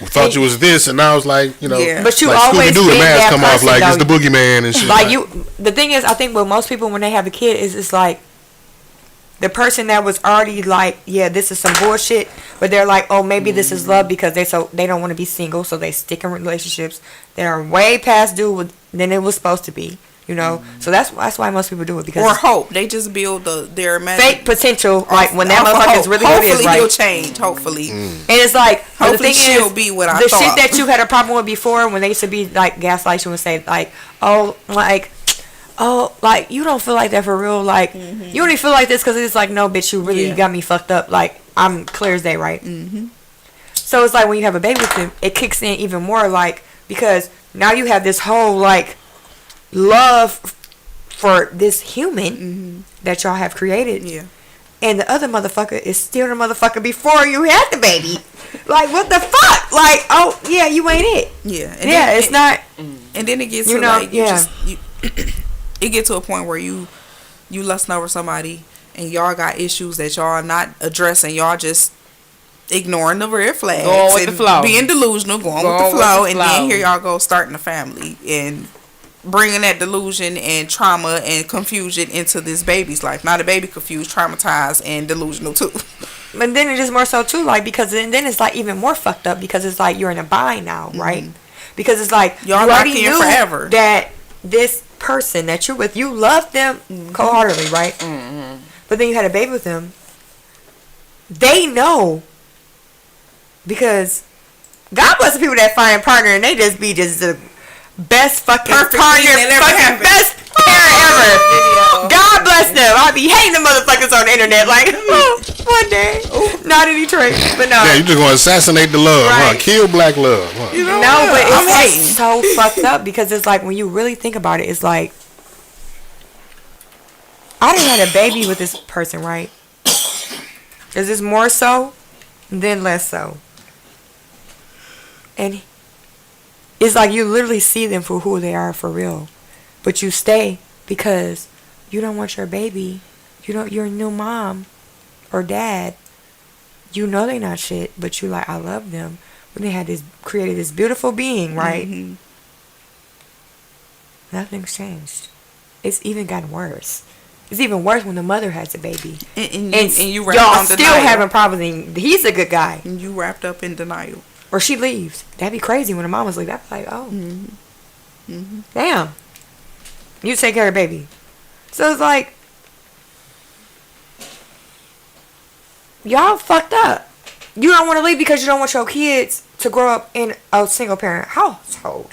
Thought you was this, and now it's like, Yeah. But you like always Scooby-Doo, the been mask that come off person, like it's though. the boogeyman and shit. Like you, the thing is, I think with most people when they have a kid is it's like the person that was already like, yeah, this is some bullshit, but they're like, oh, maybe this is love because they don't want to be single, so they stick in relationships that are way past due than it was supposed to be, you know. So that's why most people do it because Or it's hope. They just build their fake potential, like when that off of motherfucker is hope. really what it is, Hopefully he'll right? change. Hopefully. And it's like the Hopefully thing she'll is, be what I the thought. shit that you had a problem with before when they used to be like gaslight you and say like, oh, like you don't feel like that for real, like you only feel like this because it's like, no, bitch, you really Yeah. got me fucked up, like I'm clear as day, right? So it's like when you have a baby with them, it kicks in even more, like, because now you have this whole like love for this human that y'all have created, Yeah. and the other motherfucker is still the motherfucker before you had the baby. Like, what the fuck? Like, oh yeah, you ain't it. Yeah. And Yeah, then, it's not. And then it gets You to know, like you yeah. just it get to a point where you lusting over somebody and y'all got issues that y'all not addressing. Y'all just ignoring the red flags, Going with the and flow. being delusional, going with the flow, and then here y'all go starting a family and bringing that delusion and trauma and confusion into this baby's life. Now the baby confused, traumatized, and delusional too. But then it is more so too, like, because then it's like even more fucked up because it's like you're in a bind now, right? Because it's like Y'all you locked already in knew forever. that this person that you're with, you love them cold-heartedly, right? But then you had a baby with them. They know because God bless the people that find a partner and they just be just the best fucking Perfect partner, thing that ever fucking happened. best parent ever. God bless them. I be hating the motherfuckers on the internet like, one day, not in Detroit, but no. Yeah, you just gonna assassinate the love, huh? Right. Kill black love, huh? No, but I'm it's like hating. so fucked up because it's like when you really think about it, it's like I done had a baby with this person, right? Is this more so than less so? And it's like you literally see them for who they are for real, but you stay because you don't want your baby. You're a new mom or dad. You know they're not shit, but you like, I love them. When they had created this beautiful being, right? Nothing's changed. It's even gotten worse. It's even worse when the mother has a baby. And And you y'all wrapped on still denial. having problems. And he's a good guy. And you wrapped up in denial. or she leaves. That'd be crazy when the mamas leave. I'd be like, oh, damn, you take care of the baby. So it's like, y'all fucked up. You don't want to leave because you don't want your kids to grow up in a single parent household.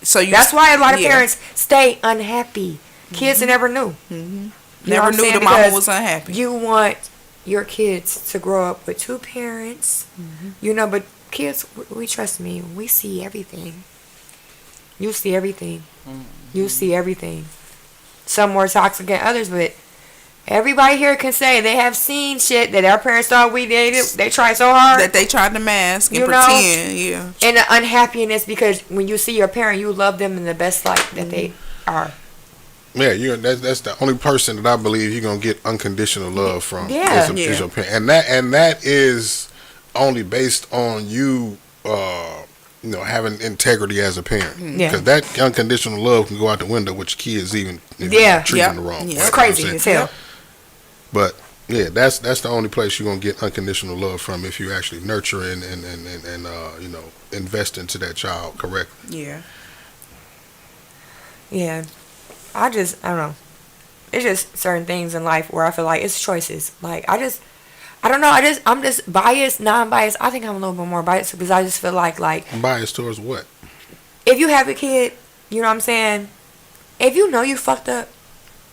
So That's why a lot of parents stay unhappy. Kids that never knew. Never knew the mama was unhappy. You want your kids to grow up with two parents, you know, but kids, we trust me, we see everything. You see everything. You see everything. Some more toxic than others, but everybody here can say they have seen shit that our parents thought we did. They tried so hard. That they tried to mask and You know? pretend, yeah. And the unhappiness because when you see your parent, you love them in the best light that they are. Yeah, that's the only person that I believe you're gonna get unconditional love from. Yeah. Is your parent, and that is only based on you, having integrity as a parent. Yeah. Because that unconditional love can go out the window with your kids, even if Yeah. you treat Yep. them the wrong way. Yeah. It's You know what I'm crazy saying? as hell. But yeah, that's the only place you're gonna get unconditional love from if you actually nurture and invest into that child correctly. Yeah. Yeah. I don't know. It's just certain things in life where I feel like it's choices. Like, I don't know. I'm just biased, non-biased. I think I'm a little bit more biased because I just feel like Biased towards what? if you have a kid, you know what I'm saying? If you know you fucked up,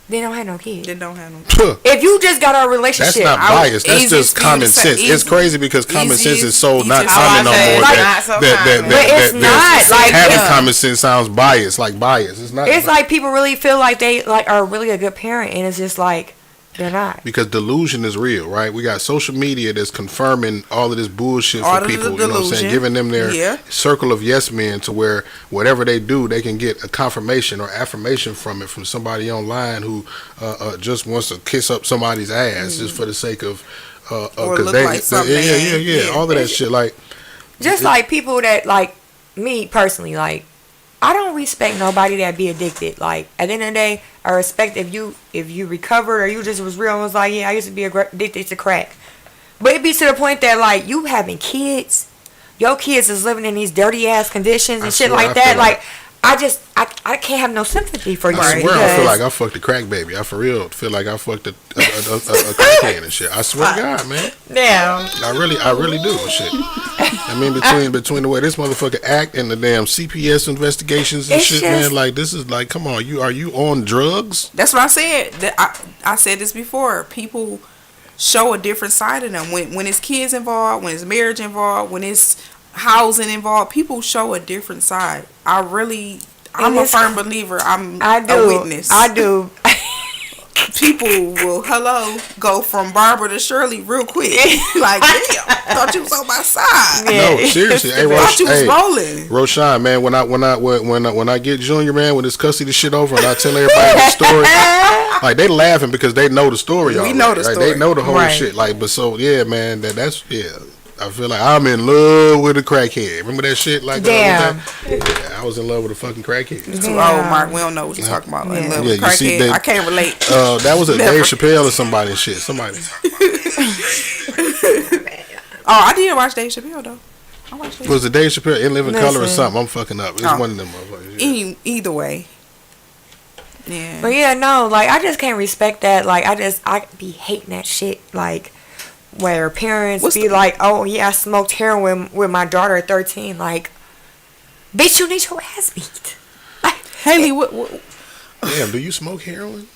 then don't have no kid. They don't have no. If you just got a relationship, That's not bias. That's easiest just for you to common say- sense. It's easy- crazy because common sense is so easiest- not easiest- common no I say more. it's That not so common. But it's not, like, having yeah. common sense sounds biased. Like bias. It's not. it's like people really feel like they are really a good parent, and it's just like they're not. Because delusion is real, right? We got social media that's confirming all of this bullshit All for of the people. You know what I'm saying? delusion. Giving them their Yeah. circle of yes men to where whatever they do, they can get a confirmation or affirmation from it from somebody online who just wants to kiss up somebody's ass just for the sake of Or look like something they ain't. yeah, Yeah. all of that shit. Like Just like people that, like me personally, like I don't respect nobody that be addicted. Like at the end of the day, I respect if you recovered or you just was real and was like, yeah, I used to be addicted to crack. But it be to the point that like you having kids, your kids is living in these dirty ass conditions and I shit swear, like I that. feel Like I can't have no sympathy for you. I swear, I because- feel like I fucked a crack baby. I for real feel like I fucked a crackhead and shit. I swear to God, man. Damn. I really do and shit. I mean, between the way this motherfucker act and the damn CPS investigations and It's shit, just- man. Like this is like, come on, are you on drugs? That's what I said. I said this before. People show a different side of them when it's kids involved, when it's marriage involved, when it's housing involved. People show a different side. I'm And a it's- firm believer. I'm I do. a witness. I do. People will go from Barbara to Shirley real quick. Like, damn, thought you was on my side. Yeah. No, seriously. Hey, Thought you was hey, rolling. Roshan, man, when I get Junior, man, when this cussy the shit over and I tell everybody the story, like they laughing because they know the story. We already. know the Like, story. they know the whole Right. shit. Like, but so yeah, man, that's yeah. I feel like I'm in love with a crackhead. Remember that shit? Like, Damn. I was in love with a fucking crackhead. Too Yeah. old, Mark. We don't know what you're talking about. In Yeah. love Yeah, with you see crackhead. that- I can't relate. That was a Never. Dave Chappelle or somebody and shit. Somebody. Oh, I did watch Dave Chappelle though. I watched Dave. Was it Dave Chappelle in Living Color or Listen. something? I'm fucking up. It's Oh. one of them motherfuckers. Yeah. Either way. Yeah. But yeah, no, like I just can't respect that. Like I be hating that shit. Like where parents What's be the- like, oh yeah, I smoked heroin with my daughter at 13. Like, bitch, you need your ass beat. Like, Haley, what Damn, do you smoke heroin?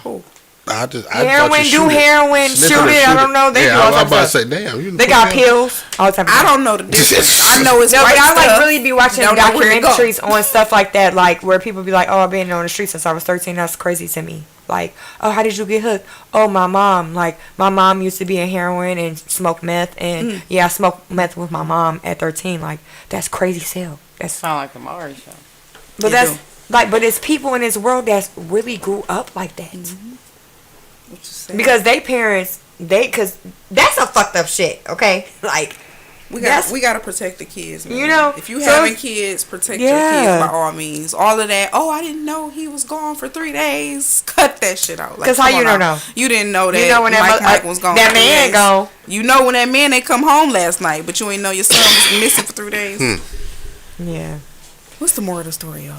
Oh. I Heroin, thought you do shoot it. heroin, Sniff shoot it. I don't know. They do all I'm types about to of say, stuff. damn. You They got pills all the time. I don't know the difference. I know it's No, but white I like stuff. really be watching Don't know where it go. documentaries on stuff like that, like where people be like, "Oh, I've been on the street since I was 13." That's crazy to me. Like, "Oh, how did you get hooked?" "Oh, my mom. Like, my mom used to be in heroin and smoke meth, and yeah, I smoked meth with my mom at 13." Like, that's crazy as hell. That's Sound like the Maury show. but You that's do. like, but it's people in this world that's really grew up like that What you say? because they parents, cause that's a fucked up shit. Okay, like we gotta protect the kids, man. You know, if you so- having kids, protect your Yeah. kids by all means. All of that. Oh, I didn't know he was gone for 3 days. Cut that shit out. Like, 'Cause how come you on don't now. know? You didn't know that. You know when Mike was gone. that for 3 man days. gone. You know when that man ain't come home last night, but you ain't know your son was missing for 3 days. Yeah. What's the moral of the story, y'all?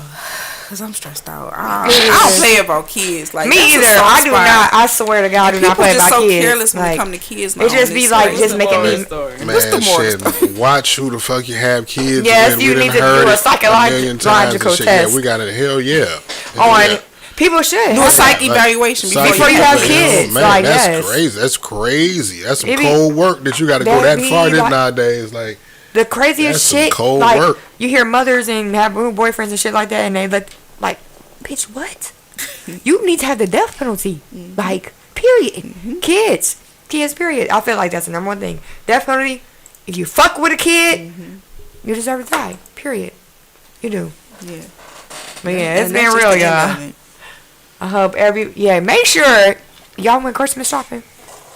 Cause I'm stressed out. I don't play about kids. Like Me that's a either. soft I do spot. not. I swear to God, I do not People play just about so kids. careless when it Like, come to kids. it just be like just making me. Man, What's the moral shit. Watch who the fuck you have kids Yes, with. you We done need to heard do a it million times psychological and shit. test. Yeah, we got it. Hell yeah. On people should Do a have psych that. evaluation Psych before you you have have kids. kids. Man, like, that's yes. crazy. That's crazy. That's some It be- cold work that you got to go that that be far like- nowadays. Like, The craziest That's some shit. cold Like work. you hear mothers and have boyfriends and shit like that, and they look like, bitch, what? You need to have the death penalty. Like, period. Kids, period. I feel like that's the number one thing. Death penalty. If you fuck with a kid, you deserve to die. Period. You do. Yeah. But yeah, And it's that's been just real, the end y'all. of it. I hope make sure y'all went Christmas shopping.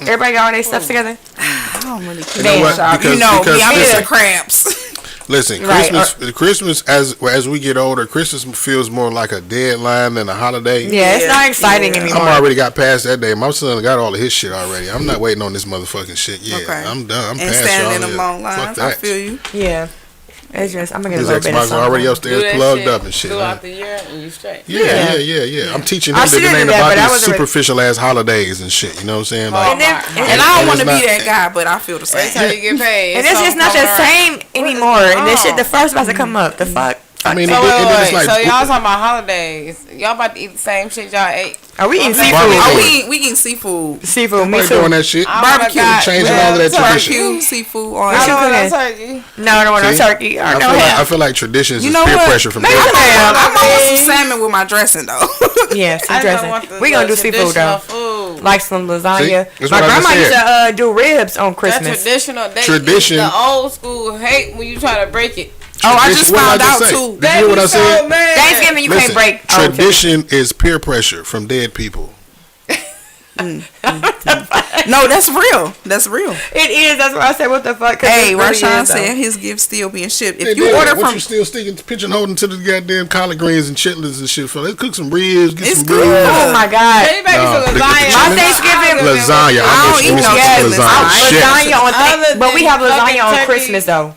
Everybody got all their stuff together. I don't really care. You know what? Shop. Because- you know because me, I'm listen. into cramps. listen, Right, Christmas as we get older, Christmas feels more like a deadline than a holiday. Yeah, it's Yeah. not exciting Yeah. I'm anymore. already got past that day. My son got all of his shit already. I'm not waiting on this motherfucking shit. Yeah, Okay. I'm done. I'm And past standing y'all. in a long Fuck line. I that. feel you. Yeah. It's just, I'm going to get a His little bit of Xbox something. already Do upstairs that plugged shit up and shit. throughout the year, and you straight. Yeah. I'm teaching I him that should've it ain't did that, about but I these wasn't really- superficial ass holidays and shit. You know what I'm saying? Like, And then, And I don't want to it's be not- that guy, but I feel the Every same. time you get paid, and it's just not the same anymore. And this shit, the first about to come up. The fuck? I mean, So, and then it's wait, like, so y'all talking about holidays? Y'all about to eat the same shit y'all ate? Are we eating Barbecue. seafood? Oh, we eating seafood. Seafood, me Everybody too. doing that shit. Barbecue. Changing all of that tradition. Barbecue, seafood, all I I that. don't want cooking? no turkey. No, I don't want no See? turkey. I I know feel, like, I him. feel like traditions You is know peer what? pressure from Maybe there. I'm on some salmon with my dressing though. Yeah, some I just want dressing. the We gonna do seafood traditional though. food. Like some lasagna. that's My what I just grandma used said. to do ribs on That Christmas. traditional. They Tradition. The old school hate when you try to break it. Oh, I just What did I found just out say? too. Did you hear what I said? Thanksgiving, you Listen, can't break. Oh, tradition is peer pressure from dead people. No, that's real. That's real. It is. That's why I said, what the fuck? 'Cause Hey, it really Rashawn is, though. said his gift still being shipped. If Hey, you Dad, order what from, you still sticking pigeonholing to the goddamn collard greens and chitlins and shit for? Let's cook some ribs, get It's some good. ribs. Oh my God. They make No, some the lasagna. chitlins. My Thanksgiving Lasagna. I I don't get eat you no some chitlins. lasagna. Shit. Lasagna on Other but we have than lasagna fucking on turkey. Christmas though.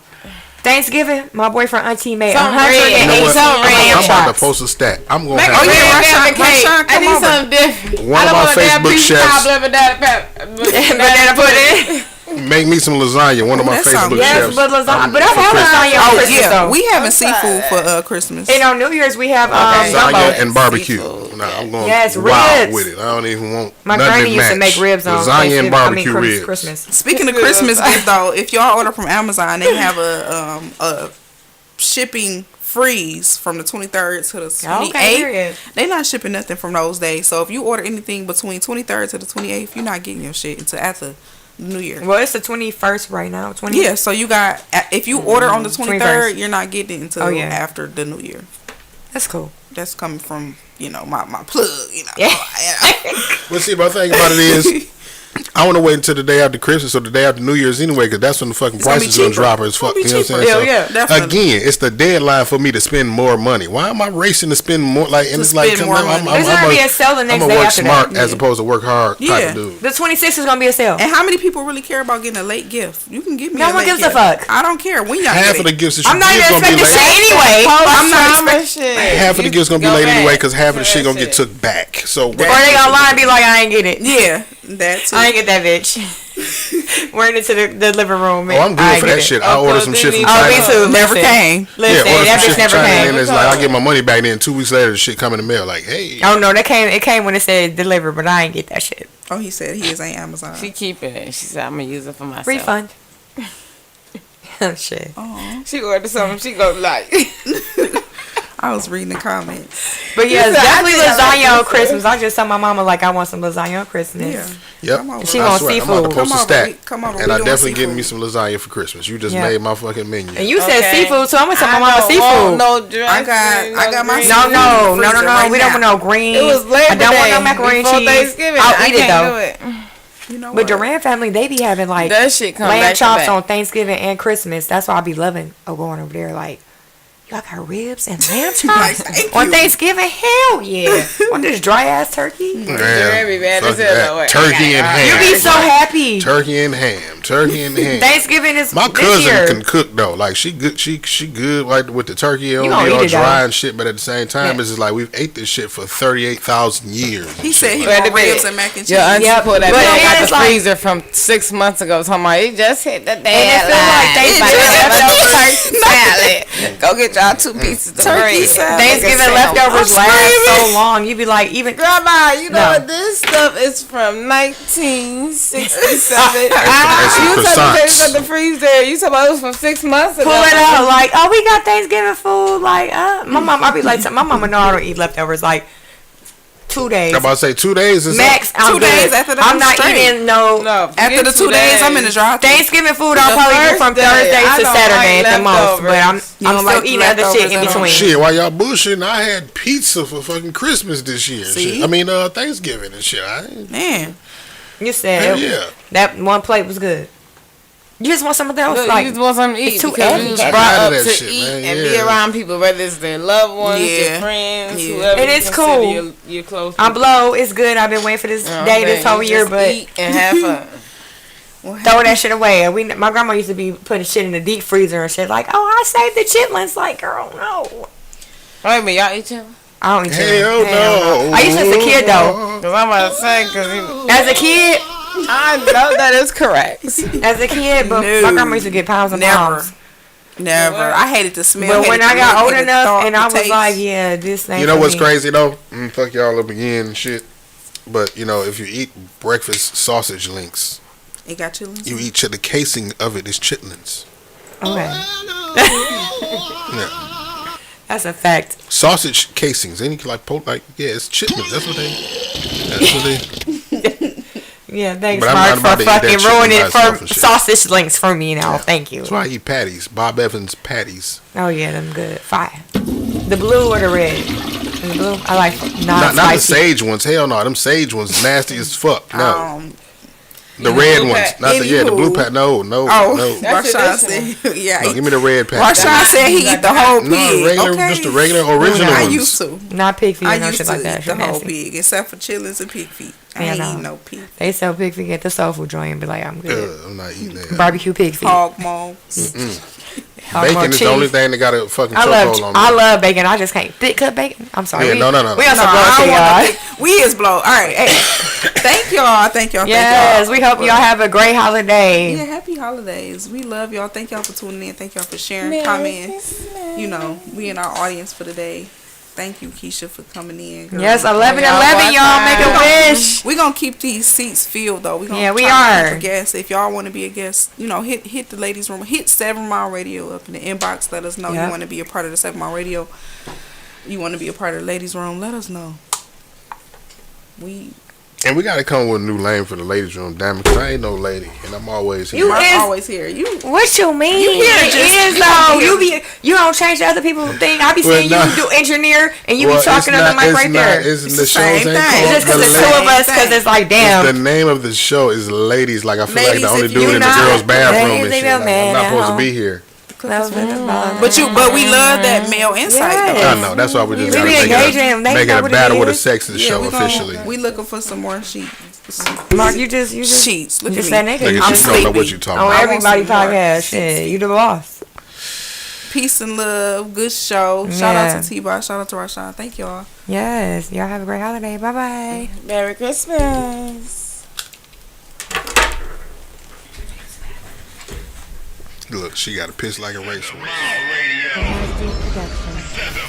Thanksgiving, my boyfriend auntie made Some 108 red. You know what? Some red. I'm about to chops. post a stat. I'm gonna Make have a red yeah, velvet Rashawn, cake. Rashawn, I come need over. something different. One I of don't my want a damn Facebook piece chefs- of liver that Banana pudding. make me some lasagna. One of my That sounds Facebook good. Yes, chefs. but lasagna. But I've for had Christmas. lasagna on oh Christmas yeah, though. we having I'm seafood sorry. for Christmas. And on New Year's we have Okay. gumbo. Lasagna and barbecue. Seafood. Nah, I'm going Yes, wild ribs. with it. I don't even want My nothing granny to used to match. make ribs on lasagna Thanksgiving. and barbecue ribs. Christmas. Speaking of Christmas gift though, if y'all order from Amazon, they have a shipping freeze from the 23rd to the 28th. Okay, period. They not shipping nothing from those days. So if you order anything between 23rd to the 28th, you're not getting your shit until after New Year. Well, it's the 21st right now. 20. Yeah, so you got if you order on the 23rd, 21st. you're not getting it until Oh, yeah. after the New Year. That's cool. That's coming from my plug. Yeah. Well, see, my thing about it is, I want to wait until the day after Christmas or the day after New Year's anyway, because that's when the fucking It's gonna be prices gonna cheaper. drop as It's gonna fuck. be You know what I'm cheaper. saying? Yeah, So, definitely. again, it's the deadline for me to spend more money. Why am I racing to spend more? Like, and To it's like, spend come more on, money. There's gonna be a sale the I'm next gonna day work after smart that. as opposed to work hard type Yeah. of dude. The 26th is gonna be a sale. And how many people really care about getting a late gift? You can give me No a one late gives a gift. fuck. I don't care when y'all Half get of the it. gifts that you I'm not give even gonna be expecting late. shit anyway. I'm not Summer expecting. shit. Half of the gifts gonna be Go late back anyway, because half of the to shit that gonna get shit. took back. So Or they gonna lie and be like, I ain't get it. Yeah, that too. I ain't get that bitch. We're into the living room. Oh, I'm I good ain't for get that it. shit. I Oh, order so some they shit from need- China. Oh, me too. Never Listen. came. Listen, Yeah, order that some bitch shit never from China, came. and it's like I get my money back. Then 2 weeks later, the shit come in the mail. Like, hey, Oh no, it came when it said deliver, but I ain't get that shit. Oh, he said his ain't Amazon. She keeping it. She said, I'm going to use it for myself. Refund. Oh shit. She ordered something. She go like, I was reading the comments. But yeah, You said, definitely I think I like lasagna on this. Christmas. I just tell my mama like I want some lasagna on Christmas. Yeah. yep. Come over. She I want swear, I'm seafood. about to post Come a over, stat, we- come over, and we I doing definitely getting me seafood. some lasagna for Christmas. You just Yeah. made my fucking menu. And you said Okay. seafood, so I'm gonna tell my I mama don't seafood. want no dressing, I got my green. No, no, in the no, no, freezer no. right We don't now. want no green. It was Labor I don't want no Day macaroni and before cheese. Thanksgiving. I'll I eat it can't though. do it. You know But what? Duran family, they be having like That shit come lamb back to chops back. on Thanksgiving and Christmas. That's why I be loving going over there. Like, y'all got ribs and lamb chops thank on you. Thanksgiving? Hell yeah! On this dry ass turkey, Damn, be bad fuck as hell, that. though. Turkey and ham. you be so happy. Turkey and ham. Turkey and ham. Thanksgiving is My this cousin year. can cook though. Like she good. She good. Like with the turkey, it You don't gonna be all eat it, dry though. and shit. But at the same time, Yeah. it's just like we've ate this shit for 38,000 years. He said he Wait a want minute. ribs and mac and cheese. Your auntie Yep. pulled that But bag then out it's the like- freezer from 6 months ago. Talking about it just hit the And it feel like salad. Go get y'all 2 pieces of Turkey bread. salad. Thanksgiving Like I said, leftovers I'm last screaming. so long. You be like, even Grandma, you know No. what? This stuff is from 1967. That's some You talking about croissants. at the freezer. You talking about it was from 6 months ago. pull it out like, oh, we got Thanksgiving food. Like, my mom, I be like, my mama know I don't eat leftovers. Like 2 days. I'm about to say 2 days. Is Max, I'm 2 good. days after that, I'm I'm not straight. eating no. No, After the 2 days, I'm in the drive. Thanksgiving food I'll The probably do first from day, Thursday I to don't Saturday like at the most, but I'm leftovers. You don't still like eating other shit leftovers in at all? between. Shit, while y'all bullshitting, I had pizza for fucking Christmas this year. See? Shit. I mean, Thanksgiving and shit. Man, You said Hell yeah. that one plate was good. You just want something else, Look, like you just want something to eat it's too because heavy. you was I brought got up that to shit, eat man, and be yeah. around people, whether it's their loved ones, Yeah. your friends, Yeah. whoever. And you it's consider cool. Your close. I'm people. blow. It's good. I've been waiting for this Oh, day man, this whole you year, just but eat and have fun. throw that shit away. My grandma used to be putting shit in the deep freezer and shit. Like, oh, I saved the chitlins. Like, girl, no. Wait a minute, y'all eat chitlins? I don't eat Hell chitlins. no. I used to as a kid though. Cause I'm about to say, cause As a kid, I know that is correct. as a kid, but No. my grandma used to get pounds and never, pounds. never. I hated the smell. But when hated I the got look, old hated the enough thought, and the I was taste. like, yeah, this thing. You know for what's me. crazy though? Fuck y'all up again and shit. But you know, if you eat breakfast sausage links, It got chitlins. you eat the casing of it is chitlins. Okay, Yeah. that's a fact. Sausage casings. Any like it's chitlins. That's what they. Yeah, thanks, But I'm Mark, not about for to eat that fucking shit ruining by it for myself and shit. sausage links for me now. Thank you. That's why I eat patties. Bob Evans patties. Oh yeah, them good. Fire. The blue or the red? The blue. I like Not the non-spicy. sage ones. Hell no. Them sage ones nasty as fuck. No. Um, The red blue ones. pack. Not the the blue Anywho. pack. No. oh, That's Rashawn it, said, yeah. No, give me the red pack. Rashawn said he eat the whole pig. No, regular, okay. just the regular original I ones. used to. Not pig feet I and no used shit to like that. eat Shit the whole nasty. pig, except for chitlins and pig feet. I Yeah, ain't no. eating no pig. They sell pig feet at the soul food joint and be like, I'm good. I'm not eating that. Barbecue pig feet. Hog maw. Hog maw Bacon is the only cheese. thing that got a fucking I love, chokehold on me. I love bacon. I just can't thick cut bacon. I'm sorry. Yeah, we, no. We on No, some I bullshit, don't want y'all. no thick- We is blow. All right, hey, thank y'all, thank y'all, Yes, thank y'all. we hope y'all have a great holiday. Yeah, happy holidays. We love y'all. Thank y'all for tuning in. Thank y'all for sharing, commenting. You know, we in our audience for the day. Thank you, Keisha, for coming in. Girl. Yes, 11-11, Y'all y'all. Make a wish. We're gonna keep these seats filled though. We gonna Yeah, we try to keep are. a guest. If y'all want to be a guest, you know, hit the ladies room, hit 7 Mile Radio up in the inbox. Let us know Yep. you want to be a part of the 7 Mile Radio. You want to be a part of the ladies room. Let us know. And we got to come with a new lane for the ladies' room, damn it, 'cause I ain't no lady, and I'm always here. You I'm is- always here. You What you mean? You here It just- is you though. here. You don't change the other people's thing. I be Well, seeing no. you do engineer and you Well, be talking it's on the not- mic right there. It's It's the the shows same ain't thing. called It's just the because it's ladies. two of us. Because it's like damn. The name of the show is Ladies. Like I feel like Ladies, the only if dude you in the not- girls' bathroom and ladies, shit. they Like, man I'm not at supposed to home. be here. but we love that male insight. Yes. Though. I know. That's why we just We gotta be make engaging it them. They make know it a what it battle with the is. sexes show we officially. we looking for some more Mark, you just sheets. Look just at said me. nigga. Nigga, You you I'm just don't know sleepy. what you talking on about. everybody some more. podcast. Shit, you the boss. Peace and love. Good show. Shout out Yeah. to T-Bar. Shout out to Rashawn. Thank y'all. Yes, y'all have a great holiday. Bye bye. Merry Christmas. Look, she got to piss like a racer. Mile Radio. 7